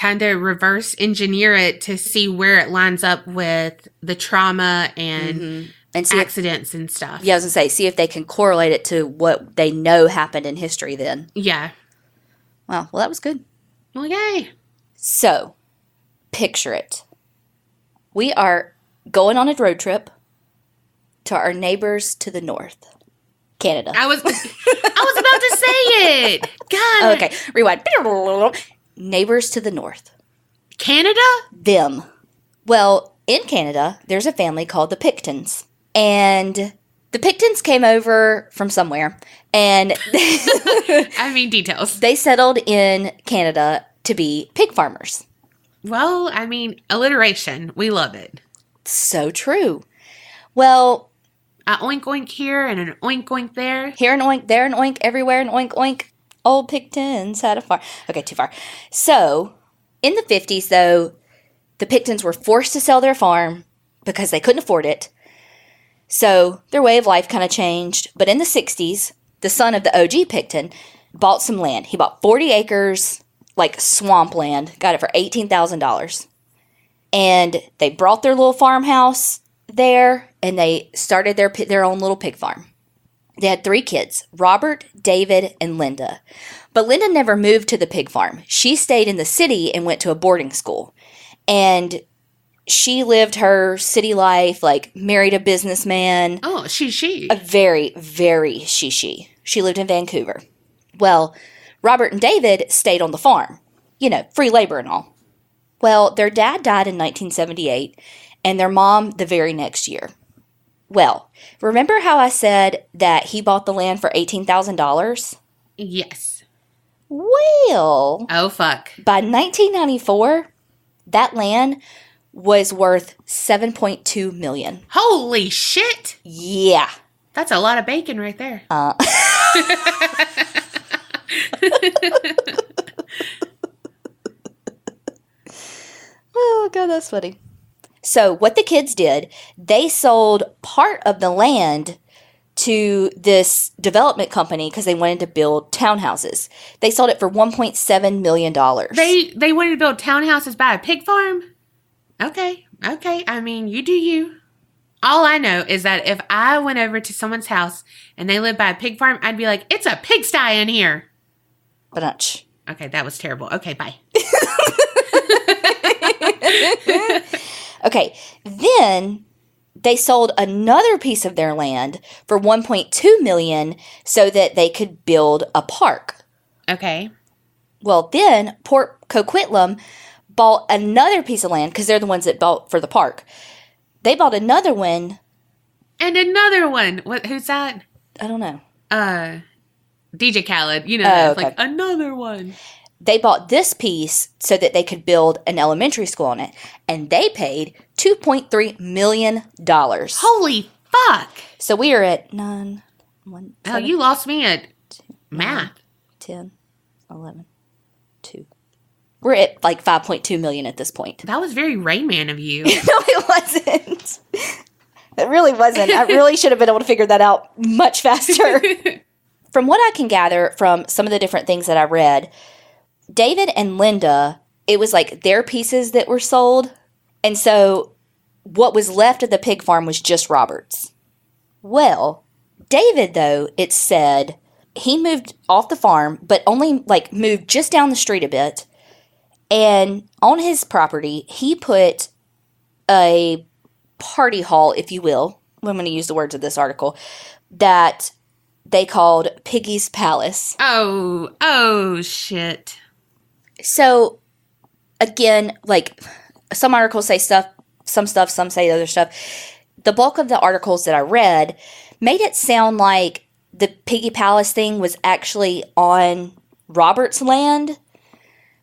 reverse engineer it to see where it lines up with the trauma and see accidents and stuff.
Yeah, I was going to say, see if they can correlate it to what they know happened in history then.
Yeah.
Wow. Well, that was good.
Well, yay.
So, picture it. We are going on a road trip to our neighbors to the north. Canada.
I was about to say it. God.
Okay, rewind. Neighbors to the north.
Canada?
Them. Well, in Canada, there's a family called the Picktons. And the Picktons came over from somewhere. And
I mean, details.
They settled in Canada to be pig farmers.
Well, I mean, alliteration. We love it.
So true. Well,
a oink oink here and an oink oink there.
Here an oink, there an oink, everywhere an oink oink. Old Picktons had a farm. Okay, too far. So, in the 50s, though, the Picktons were forced to sell their farm because they couldn't afford it. So, their way of life kind of changed. But in the 60s, the son of the OG Pickton bought some land. He bought 40 acres, like swamp land, got it for $18,000. And they brought their little farmhouse there, and they started their own little pig farm. They had 3 kids, Robert, David, and Linda. But Linda never moved to the pig farm. She stayed in the city and went to a boarding school. And she lived her city life, like married a businessman.
Oh, she.
A very, very she. She lived in Vancouver. Well, Robert and David stayed on the farm. You know, free labor and all. Well, their dad died in 1978, and their mom the very next year. Well, remember how I said that he bought the land for $18,000?
Yes.
Well.
Oh, fuck.
By 1994, that land was worth $7.2 million.
Holy shit.
Yeah.
That's a lot of bacon right there.
Oh, God, that's funny. So what the kids did, they sold part of the land to this development company because they wanted to build townhouses. They sold it for $1.7 million.
They wanted to build townhouses by a pig farm? Okay. I mean, you do you. All I know is that if I went over to someone's house and they lived by a pig farm, I'd be like, it's a pigsty in here.
Ba-dunch.
Okay, that was terrible. Okay, bye.
Okay, then they sold another piece of their land for $1.2 million so that they could build a park.
Okay.
Well, then Port Coquitlam bought another piece of land because they're the ones that bought for the park. They bought another one.
And another one. Who's that?
I don't know.
DJ Khaled. You know,
okay.
Like another one.
They bought this piece so that they could build an elementary school on it. And they paid $2.3 million.
Holy fuck.
So we are at 9, 1, 7,
Oh, you lost me at
2,
math.
10, 11, 2. We're at like 5.2 million at this point.
That was very Rain Man of you.
No, it wasn't. It really wasn't. I really should have been able to figure that out much faster. From what I can gather from some of the different things that I read, David and Linda, it was like their pieces that were sold. And so what was left of the pig farm was just Robert's. Well, David, though, it said he moved off the farm, but only like moved just down the street a bit. And on his property, he put a party hall, if you will. I'm going to use the words of this article, that they called Piggy's Palace.
Oh, shit.
So, again, like, some articles say stuff, some say other stuff. The bulk of the articles that I read made it sound like the Piggy Palace thing was actually on Robert's land.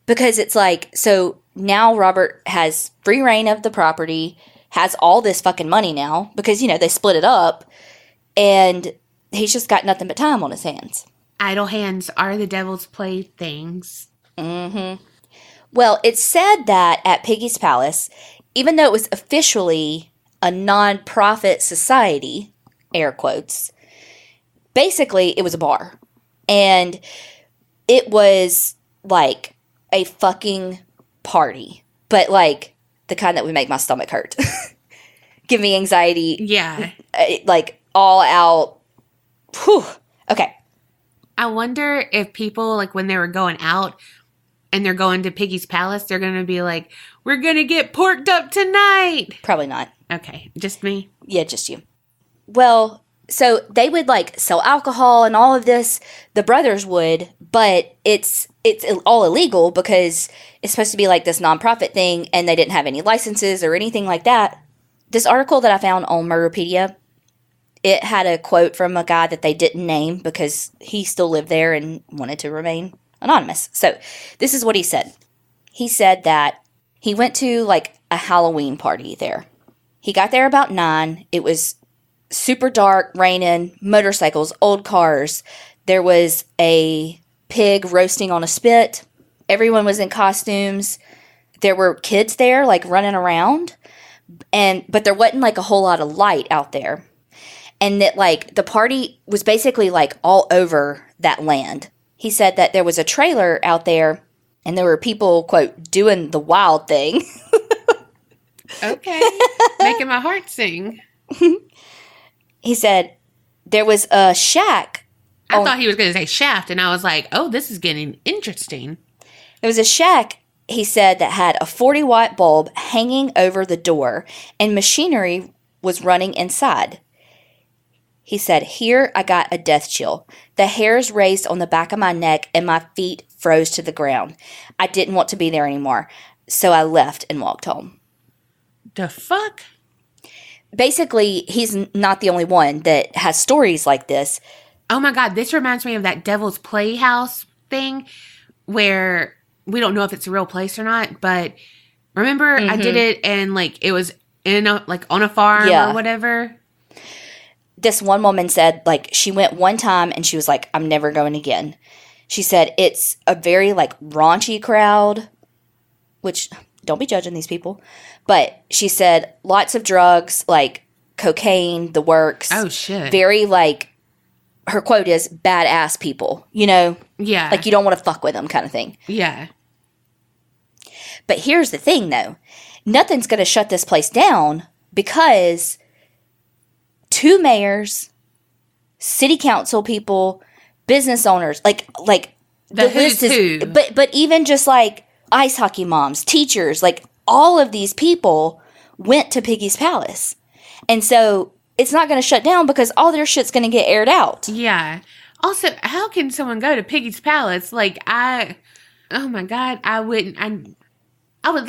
Because it's like, so now Robert has free reign of the property, has all this fucking money now, because, you know, they split it up, and he's just got nothing but time on his hands.
Idle hands are the devil's playthings.
Mm-hmm. Well, it's said that at Piggy's Palace, even though it was officially a non-profit society, air quotes, basically it was a bar. And it was like a fucking party, but like the kind that would make my stomach hurt. Give me anxiety.
Yeah.
Like all out. Whew. Okay.
I wonder if people, like when they were going out and they're going to Piggy's Palace, they're going to be like, we're going to get porked up tonight.
Probably not.
Okay. Just me?
Yeah, just you. Well, so they would like sell alcohol and all of this. The brothers would, but it's all illegal because it's supposed to be like this nonprofit thing, and they didn't have any licenses or anything like that. This article that I found on Murderpedia, it had a quote from a guy that they didn't name because he still lived there and wanted to remain anonymous. So this is what he said. He said that he went to like a Halloween party there. He got there about 9. It was super dark, raining, motorcycles, old cars. There was a pig roasting on a spit. Everyone was in costumes. There were kids there, like, running around. But there wasn't, like, a whole lot of light out there. And that, like, the party was basically, like, all over that land. He said that there was a trailer out there, and there were people, quote, doing the wild thing.
Okay. Making my heart sing.
He said there was a shack.
I thought he was going to say shaft, and I was like, oh, this is getting interesting.
There was a shack, he said, that had a 40-watt bulb hanging over the door, and machinery was running inside. He said, here I got a death chill. The hairs raised on the back of my neck, and my feet froze to the ground. I didn't want to be there anymore, so I left and walked home.
The fuck?
Basically, he's not the only one that has stories like this.
Oh my God, this reminds me of that Devil's Playhouse thing where we don't know if it's a real place or not, but remember I did it and like it was in a, like on a farm or whatever.
This one woman said like she went one time and she was like, I'm never going again. She said it's a very like raunchy crowd, which don't be judging these people, but she said lots of drugs, like cocaine, the works.
Oh shit.
Very like, her quote is, badass people, you know?
Yeah.
Like, you don't want to fuck with them kind of thing.
Yeah.
But here's the thing, though. Nothing's going to shut this place down because 2 mayors, city council people, business owners, like
the list is...
But even just, like, ice hockey moms, teachers, like, all of these people went to Piggy's Palace. And so... it's not going to shut down because all their shit's going to get aired out.
Yeah. Also, how can someone go to Piggy's Palace? Like, oh my God, I would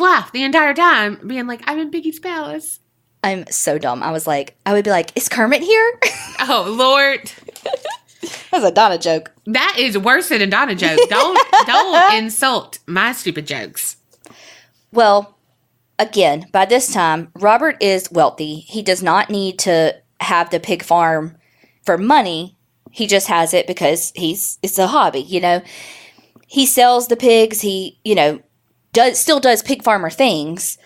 laugh the entire time being like, I'm in Piggy's Palace.
I'm so dumb. I would be like, is Kermit here?
Oh, Lord.
That was a Donna joke.
That is worse than a Donna joke. Don't insult my stupid jokes.
Well, again, by this time, Robert is wealthy. He does not need to have the pig farm for money. He just has it because it's a hobby, you know. He sells the pigs. He, you know, still does pig farmer things.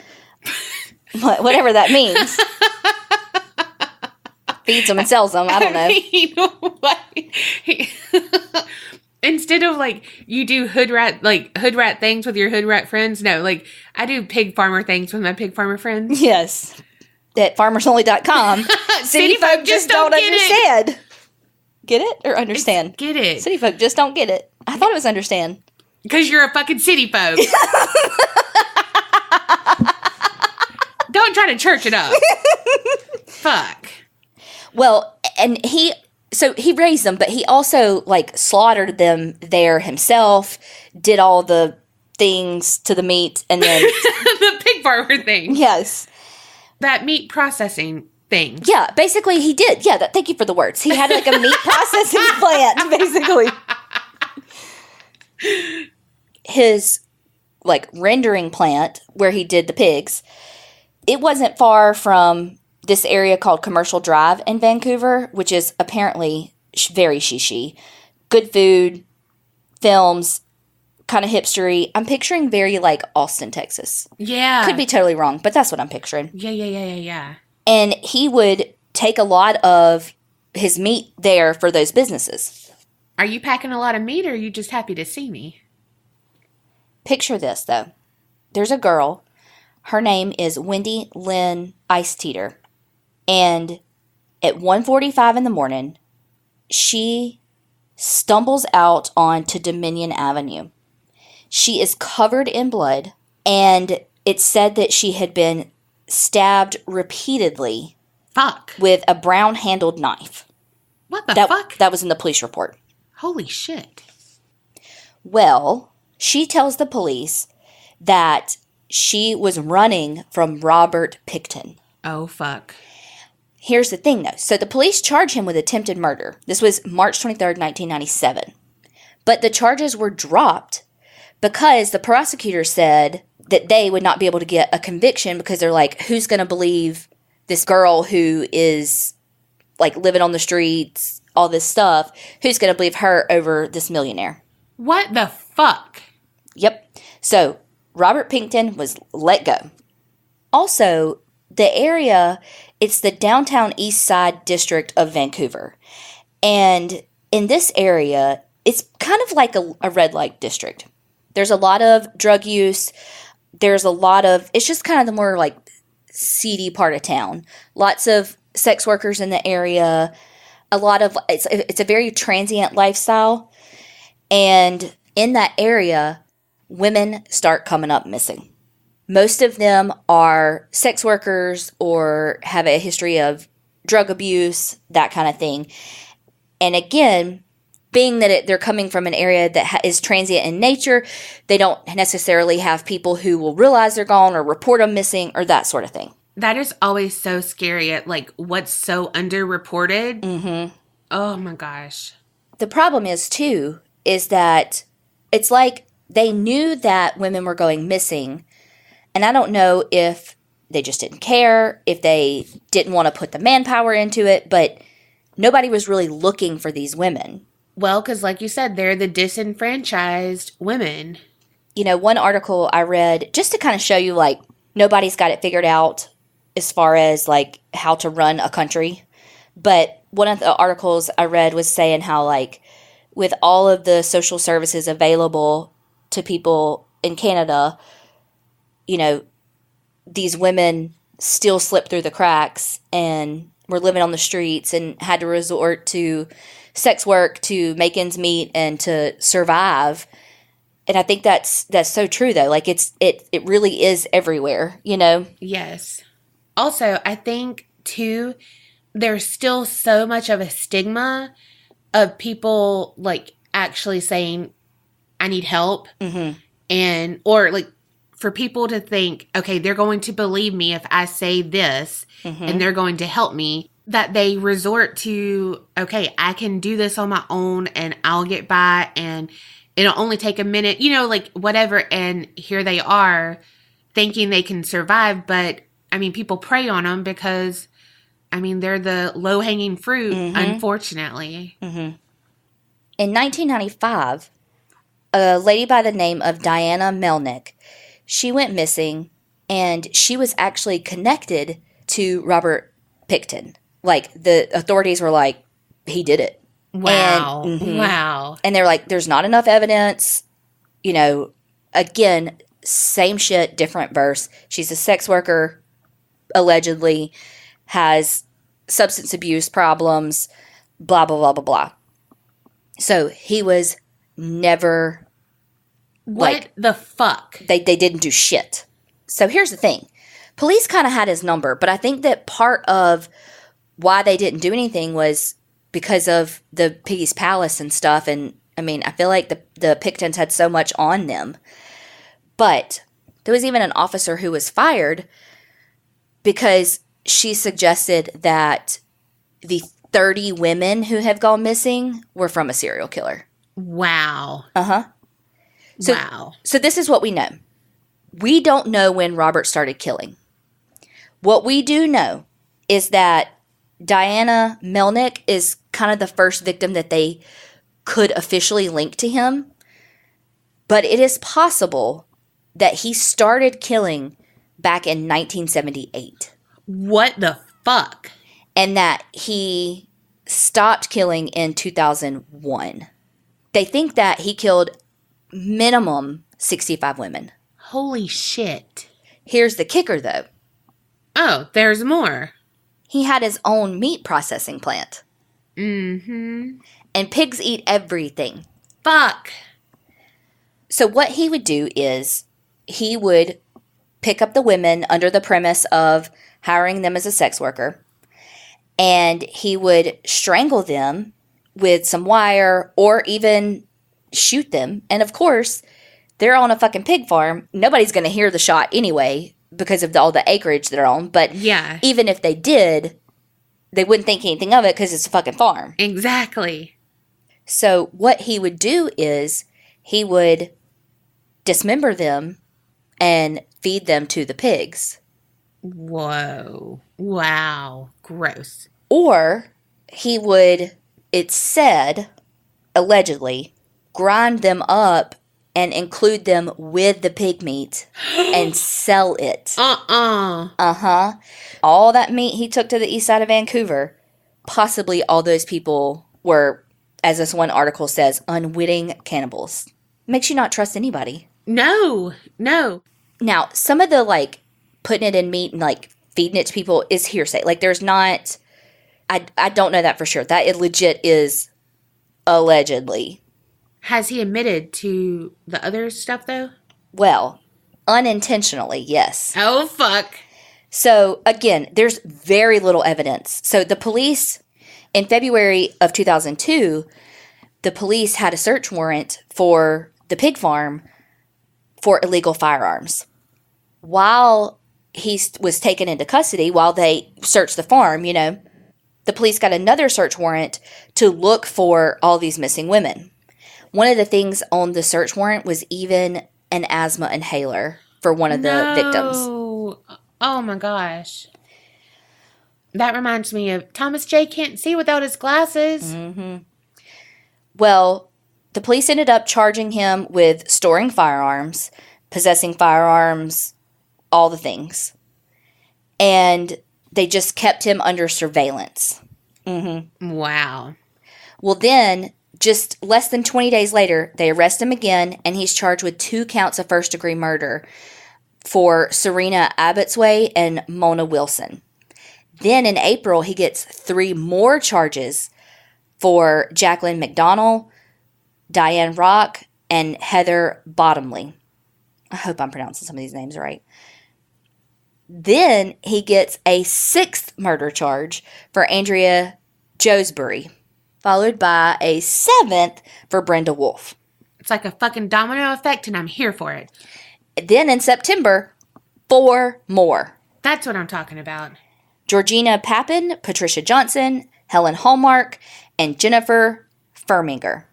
Whatever that means. Feeds them and sells them. I don't know.
You know what? Instead of, like, you do hood rat things with your hood rat friends, no, like, I do pig farmer things with my pig farmer friends.
Yes. At farmersonly.com.
City folk just don't
understand. Get it? Or understand?
It's get it.
City folk just don't get it. I thought it was understand.
Because you're a fucking city folk. Don't try to church it up. Fuck.
Well, and he raised them, but he also, like, slaughtered them there himself, did all the things to the meat, and then...
the pig farmer thing.
Yes.
That meat processing thing.
Yeah, basically he did. Yeah, thank you for the words. He had, like, a meat processing plant, basically. His, like, rendering plant, where he did the pigs, it wasn't far from... this area called Commercial Drive in Vancouver, which is apparently very shishi. Good food, films, kind of hipstery. I'm picturing very like Austin, Texas.
Yeah.
Could be totally wrong, but that's what I'm picturing.
Yeah.
And he would take a lot of his meat there for those businesses.
Are you packing a lot of meat or are you just happy to see me?
Picture this, though. There's a girl. Her name is Wendy Lynn Ice Teeter. And at 1:45 in the morning, she stumbles out onto Dominion Avenue. She is covered in blood, and it's said that she had been stabbed repeatedly.
Fuck.
With a brown-handled knife.
What the fuck?
That was in the police report.
Holy shit.
Well, she tells the police that she was running from Robert Pickton.
Oh, fuck.
Here's the thing, though. So the police charge him with attempted murder. This was March 23rd, 1997. But the charges were dropped because the prosecutor said that they would not be able to get a conviction because they're like, who's going to believe this girl who is, like, living on the streets, all this stuff? Who's going to believe her over this millionaire?
What the fuck?
Yep. So Robert Pickton was let go. Also, the area... it's the downtown east side district of Vancouver. And in this area, it's kind of like a red light district. There's a lot of drug use. There's a lot of, it's just kind of the more like seedy part of town. Lots of sex workers in the area. It's a very transient lifestyle. And in that area, women start coming up missing. Most of them are sex workers or have a history of drug abuse, that kind of thing. And again, being that they're coming from an area that is transient in nature, they don't necessarily have people who will realize they're gone or report them missing or that sort of thing.
That is always so scary at like what's so underreported.
Mm-hmm.
Oh my gosh.
The problem is too, is that it's like they knew that women were going missing. And I don't know if they just didn't care, if they didn't want to put the manpower into it, but nobody was really looking for these women.
Well, because like you said, they're the disenfranchised women.
You know, one article I read, just to kind of show you, like, nobody's got it figured out as far as, like, how to run a country. But one of the articles I read was saying how, like, with all of the social services available to people in Canada, you know, these women still slipped through the cracks and were living on the streets and had to resort to sex work to make ends meet and to survive. And I think that's so true, though. Like, it really is everywhere, you know?
Yes. Also, I think, too, there's still so much of a stigma of people, like, actually saying, I need help. Mm-hmm. Or, like, for people to think, okay, they're going to believe me if I say this, mm-hmm. and they're going to help me, that they resort to, okay, I can do this on my own and I'll get by and it'll only take a minute, you know, like whatever. And here they are thinking they can survive. But I mean, people prey on them because, I mean, they're the low hanging fruit, mm-hmm. unfortunately.
Mm-hmm. In 1995, a lady by the name of Diana Melnick, she went missing, and she was actually connected to Robert Pickton. Like, the authorities were like, he did it.
Wow.
And, mm-hmm.
Wow.
And they're like, there's not enough evidence. You know, again, same shit, different verse. She's a sex worker, allegedly, has substance abuse problems, blah, blah, blah, blah, blah. So he was never...
What the fuck?
They didn't do shit. So here's the thing. Police kind of had his number, but I think that part of why they didn't do anything was because of the Piggy's Palace and stuff. And, I mean, I feel like the Picktons had so much on them. But there was even an officer who was fired because she suggested that the 30 women who have gone missing were from a serial killer.
Wow.
Uh-huh.
Wow.
So this is what we know. We don't know when Robert started killing. What we do know is that Diana Melnick is kind of the first victim that they could officially link to him. But it is possible that he started killing back in 1978.
What the fuck?
And that he stopped killing in 2001. They think that he killed minimum 65 women.
Holy shit.
Here's the kicker, though.
Oh, there's more.
He had his own meat processing plant.
Mm-hmm.
And pigs eat everything.
Fuck.
So what he would do is he would pick up the women under the premise of hiring them as a sex worker. And he would strangle them with some wire or even shoot them. And of course, they're on a fucking pig farm. Nobody's going to hear the shot anyway because of all the acreage they're on. But
yeah,
even if they did, they wouldn't think anything of it because it's a fucking farm.
Exactly.
So what he would do is he would dismember them and feed them to the pigs.
Whoa. Wow. Gross.
Or he would, it's said, allegedly, grind them up and include them with the pig meat and sell it. Uh-huh. All that meat he took to the east side of Vancouver, possibly all those people were, as this one article says, unwitting cannibals. Makes you not trust anybody.
No.
Now, some of the, like, putting it in meat and, like, feeding it to people is hearsay. Like, there's not, I don't know that for sure. That it legit is allegedly.
Has he admitted to the other stuff, though?
Well, unintentionally, yes.
Oh, fuck.
So, again, there's very little evidence. So, the police, in February of 2002, the police had a search warrant for the pig farm for illegal firearms. While he was taken into custody, while they searched the farm, the police got another search warrant to look for all these missing women. One of the things on the search warrant was even an asthma inhaler for one of the victims.
Oh my gosh. That reminds me of Thomas J. can't see without his glasses.
Mm-hmm. Well, the police ended up charging him with storing firearms, possessing firearms, all the things. And they just kept him under surveillance. Mm-hmm.
Wow.
Well, then, just less than 20 days later, they arrest him again, and he's charged with 2 counts of first-degree murder for Serena Abbotsway and Mona Wilson. Then in April, he gets 3 more charges for Jacqueline McDonnell, Diane Rock, and Heather Bottomley. I hope I'm pronouncing some of these names right. Then he gets a 6th murder charge for Andrea Josbury, followed by a 7th for Brenda Wolfe.
It's like a fucking domino effect, and I'm here for it.
Then in September, 4 more.
That's what I'm talking about.
Georgina Pappin, Patricia Johnson, Helen Hallmark, and Jennifer Firminger.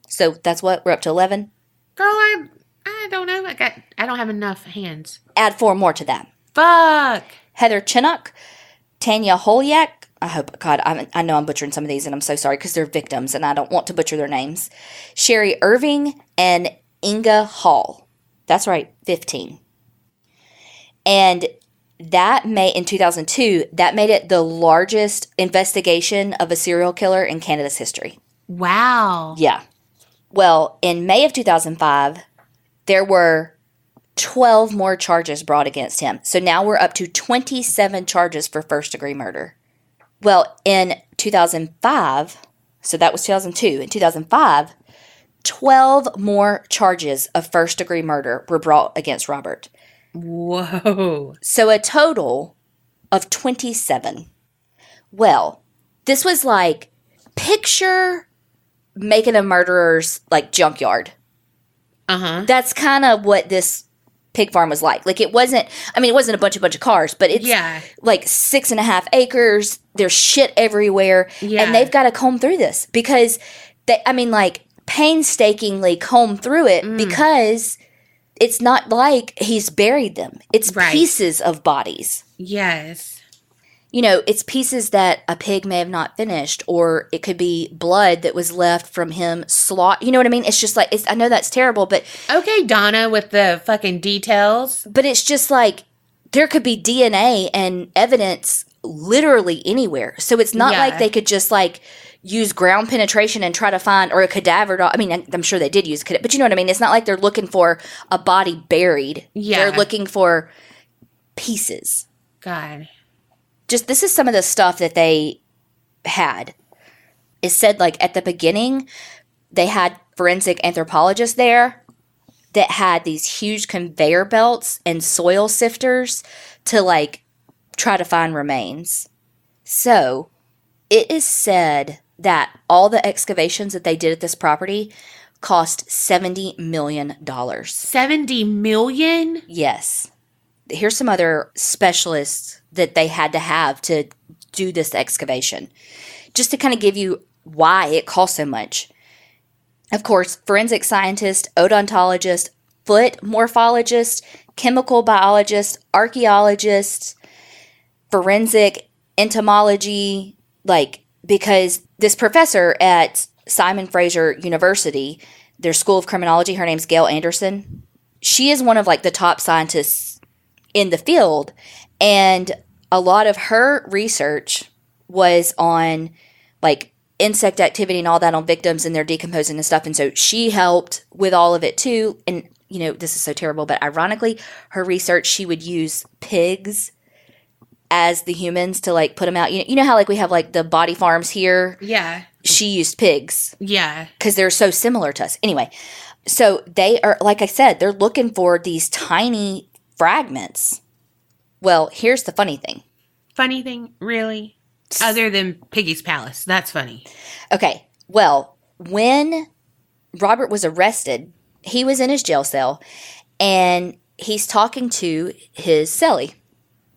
So that's what? We're up to 11?
Girl, I don't know. I don't have enough hands.
Add 4 more to that.
Fuck.
Heather Chinnock, Tanya Holyak. I know I'm butchering some of these, and I'm so sorry because they're victims, and I don't want to butcher their names. Sherry Irving and Inga Hall. That's right, 15. And that in 2002, that made it the largest investigation of a serial killer in Canada's history.
Wow.
Yeah. Well, in May of 2005, there were 12 more charges brought against him. So now we're up to 27 charges for first-degree murder. Well, in 2005, so that was 2002. In 2005, 12 more charges of first-degree murder were brought against Robert.
Whoa.
So a total of 27. Well, this was like, picture making a murderer's, junkyard.
Uh-huh.
That's kind of what this pig farm was like. Like, it wasn't a bunch of cars, but it's like 6.5 acres. There's shit everywhere. Yeah. And they've got to comb through this because painstakingly comb through it because it's not like he's buried them. It's pieces of bodies.
Yes.
It's pieces that a pig may have not finished, or it could be blood that was left from him slaughter. You know what I mean? It's just like, I know that's terrible, but...
Okay, Donna, with the fucking details.
But it's just like, there could be DNA and evidence literally anywhere. So it's not like they could just use ground penetration and try to find, or a cadaver. I'm sure they did use cadaver, but you know what I mean? It's not like they're looking for a body buried. Yeah. They're looking for pieces.
God.
This is some of the stuff that they had. It said, at the beginning, they had forensic anthropologists there that had these huge conveyor belts and soil sifters to, try to find remains. So, it is said that all the excavations that they did at this property cost $70 million.
$70 million?
Yes. Here's some other specialists that they had to have to do this excavation. Just to kind of give you why it cost so much. Of course, forensic scientist, odontologist, foot morphologist, chemical biologist, archaeologist, forensic entomology, because this professor at Simon Fraser University, their School of Criminology, her name's Gail Anderson. She is one of the top scientists in the field, and a lot of her research was on insect activity and all that on victims and their decomposing and stuff, and so she helped with all of it too. And this is so terrible, but ironically, her research, she would use pigs as the humans to, like, put them out. You know how, like, we have, like, the body farms here?
Yeah.
She used pigs.
Yeah.
Because they're so similar to us. Anyway, so they are, like I said, they're looking for these tiny fragments. Well, here's the funny thing.
Funny thing? Really? Other than Piggy's Palace. That's funny.
Okay. Well, when Robert was arrested, he was in his jail cell, and he's talking to his cellie.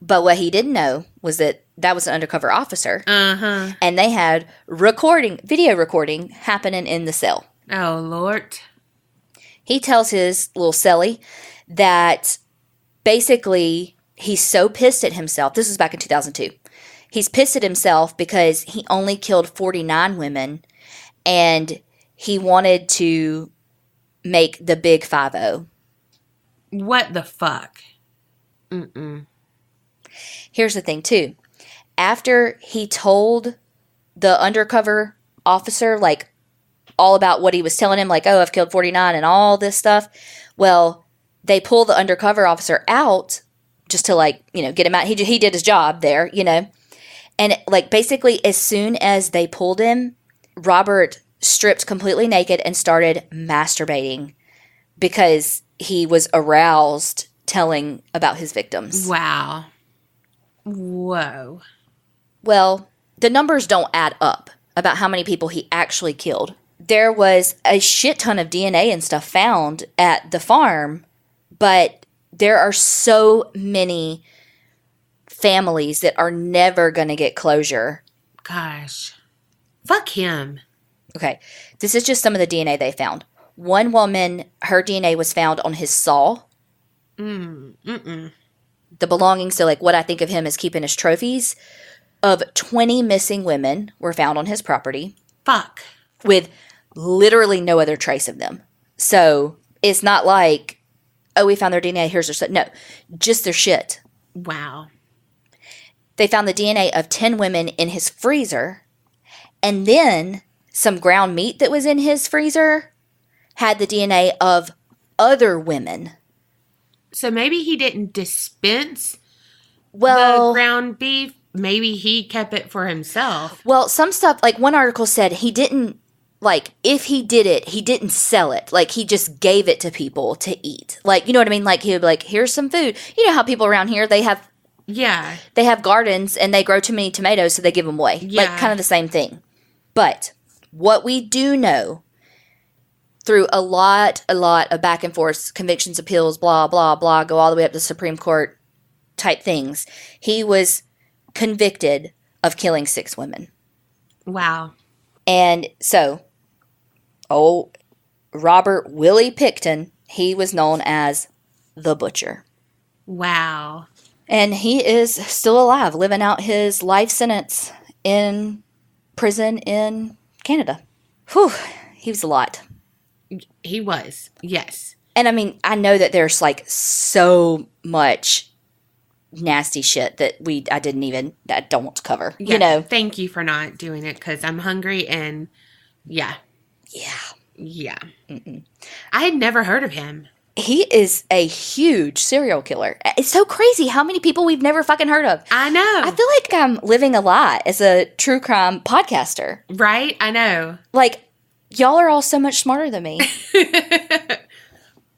But what he didn't know was that was an undercover officer.
Uh-huh.
And they had video recording happening in the cell.
Oh, Lord.
He tells his little cellie that basically he's so pissed at himself. This was back in 2002. He's pissed at himself because he only killed 49 women, and he wanted to make the big 5-0.
What the fuck? Mm-mm.
Here's the thing, too. After he told the undercover officer, like, all about what he was telling him, like, oh, I've killed 49 and all this stuff, well, they pull the undercover officer out just to, like, you know, get him out. He did his job there, you know. And, like, basically, as soon as they pulled him, Robert stripped completely naked and started masturbating because he was aroused telling about his victims.
Wow. Whoa.
Well, the numbers don't add up about how many people he actually killed. There was a shit ton of DNA and stuff found at the farm, but there are so many families that are never going to get closure.
Gosh. Fuck him.
Okay, this is just some of the DNA they found. One woman, her DNA was found on his saw.
Mm-mm.
The belongings, so like what I think of him as keeping his trophies, of 20 missing women were found on his property.
Fuck.
With literally no other trace of them. So it's not like, oh, we found their DNA, here's their stuff. No, just their shit.
Wow.
They found the DNA of 10 women in his freezer, and then some ground meat that was in his freezer had the DNA of other women.
So maybe he didn't dispense
the
ground beef. Maybe he kept it for himself.
Well, some stuff, like one article said he didn't, like, if he did it, he didn't sell it. Like, he just gave it to people to eat. Like, you know what I mean? Like, he would be like, here's some food. You know how people around here, they have gardens and they grow too many tomatoes, so they give them away.
Yeah.
Like, kind of the same thing. But what we do know through a lot of back and forth, convictions, appeals, blah, blah, blah, go all the way up to Supreme Court type things, he was convicted of killing 6 women.
Wow.
And so, Robert Willie Pickton, he was known as the Butcher.
Wow.
And he is still alive, living out his life sentence in prison in Canada. Whew, he was a lot.
He was, yes.
And I mean, I know that there's like so much nasty shit that I don't want to cover,
yeah,
you know.
Thank you for not doing it, because I'm hungry and yeah.
Mm-mm.
I had never heard of him.
He is a huge serial killer. It's so crazy how many people we've never fucking heard of.
I know.
I feel like I'm living a lie as a true crime podcaster.
Right? I know.
Like, y'all are all so much smarter than me.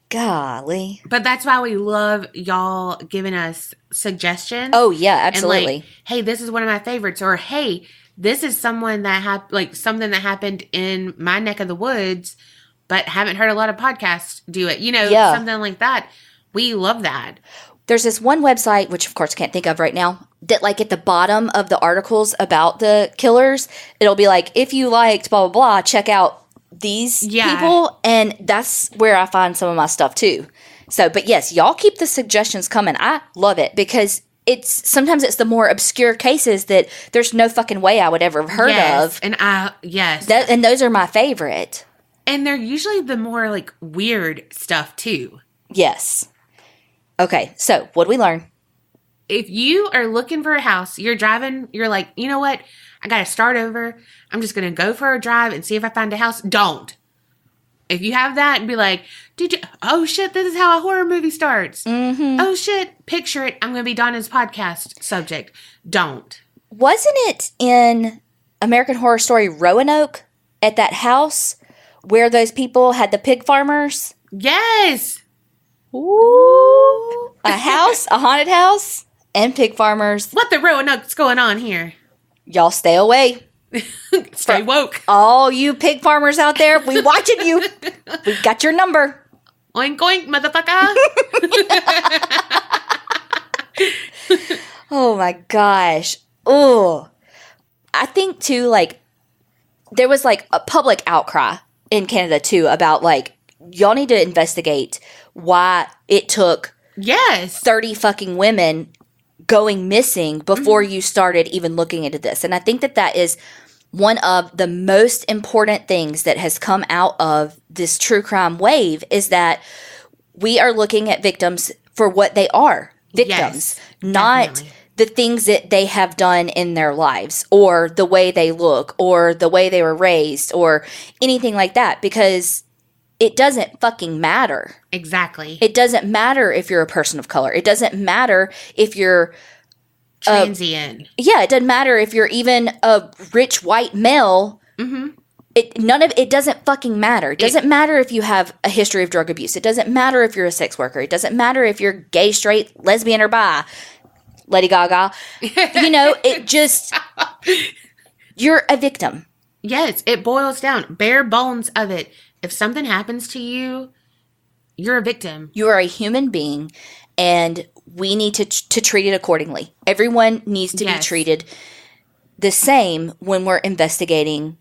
Golly.
But that's why we love y'all giving us suggestions.
Oh, yeah, absolutely.
And like, hey, this is one of my favorites. Or, hey, this is someone that something that happened in my neck of the woods, but haven't heard a lot of podcasts do it. You know, something like that. We love that.
There's this one website, which of course I can't think of right now, that like at the bottom of the articles about the killers, it'll be like, if you liked blah, blah, blah, check out these people. And that's where I find some of my stuff too. So, but yes, y'all keep the suggestions coming. I love it because sometimes it's the more obscure cases that there's no fucking way I would ever have heard of.
And
and those are my favorite.
And they're usually the more, like, weird stuff, too.
Yes. Okay, so what did we learn?
If you are looking for a house, you're driving, you're like, you know what? I got to start over. I'm just going to go for a drive and see if I find a house. Don't. If you have that and be like, did you, oh shit, this is how a horror movie starts.
Mm-hmm.
Oh shit, picture it. I'm going to be Donna's podcast subject. Don't.
Wasn't it in American Horror Story Roanoke at that house where those people had the pig farmers?
Yes.
Ooh. A house, a haunted house, and pig farmers.
What the Roanoke's going on here?
Y'all stay away.
Stay woke.
All you pig farmers out there, we watching you. We got your number.
Oink, oink, motherfucker.
Oh, my gosh. Oh. I think, too, like, there was, like, a public outcry in Canada, too, about, like, y'all need to investigate why it took 30 fucking women going missing before you started even looking into this. And I think that that is one of the most important things that has come out of this true crime wave, is that we are looking at victims for what they are. Victims, not
definitely.
the things that they have done in their lives, or the way they look, or the way they were raised, or anything like that, because it doesn't fucking matter.
Exactly.
It doesn't matter if you're a person of color. It doesn't matter if you're
transient.
it doesn't matter if you're even a rich white male.
Mm-hmm.
It doesn't fucking matter. It doesn't matter if you have a history of drug abuse. It doesn't matter if you're a sex worker. It doesn't matter if you're gay, straight, lesbian, or bi. Lady Gaga. It just, you're a victim.
Yes, it boils down. Bare bones of it. If something happens to you, you're a victim.
You are a human being, and we need to treat it accordingly. Everyone needs to be treated the same when we're investigating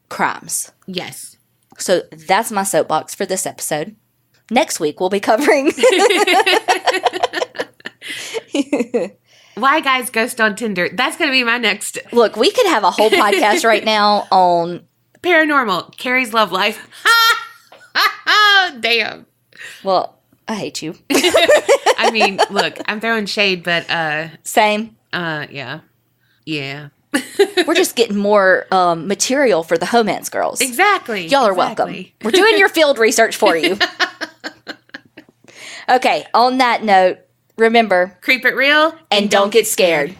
crimes.
Yes.
So that's my soapbox for this episode. Next week, we'll be covering...
Why guys ghost on Tinder? That's going to be my next...
Look, we could have a whole podcast right now on...
Paranormal. Carrie's love life. Damn.
Well, I hate you.
I mean, look, I'm throwing shade, but...
Same.
Yeah. Yeah.
We're just getting more material for the Homance girls.
Exactly.
Y'all are welcome. We're doing your field research for you. Okay, on that note, remember...
Creep it real
and don't get scared.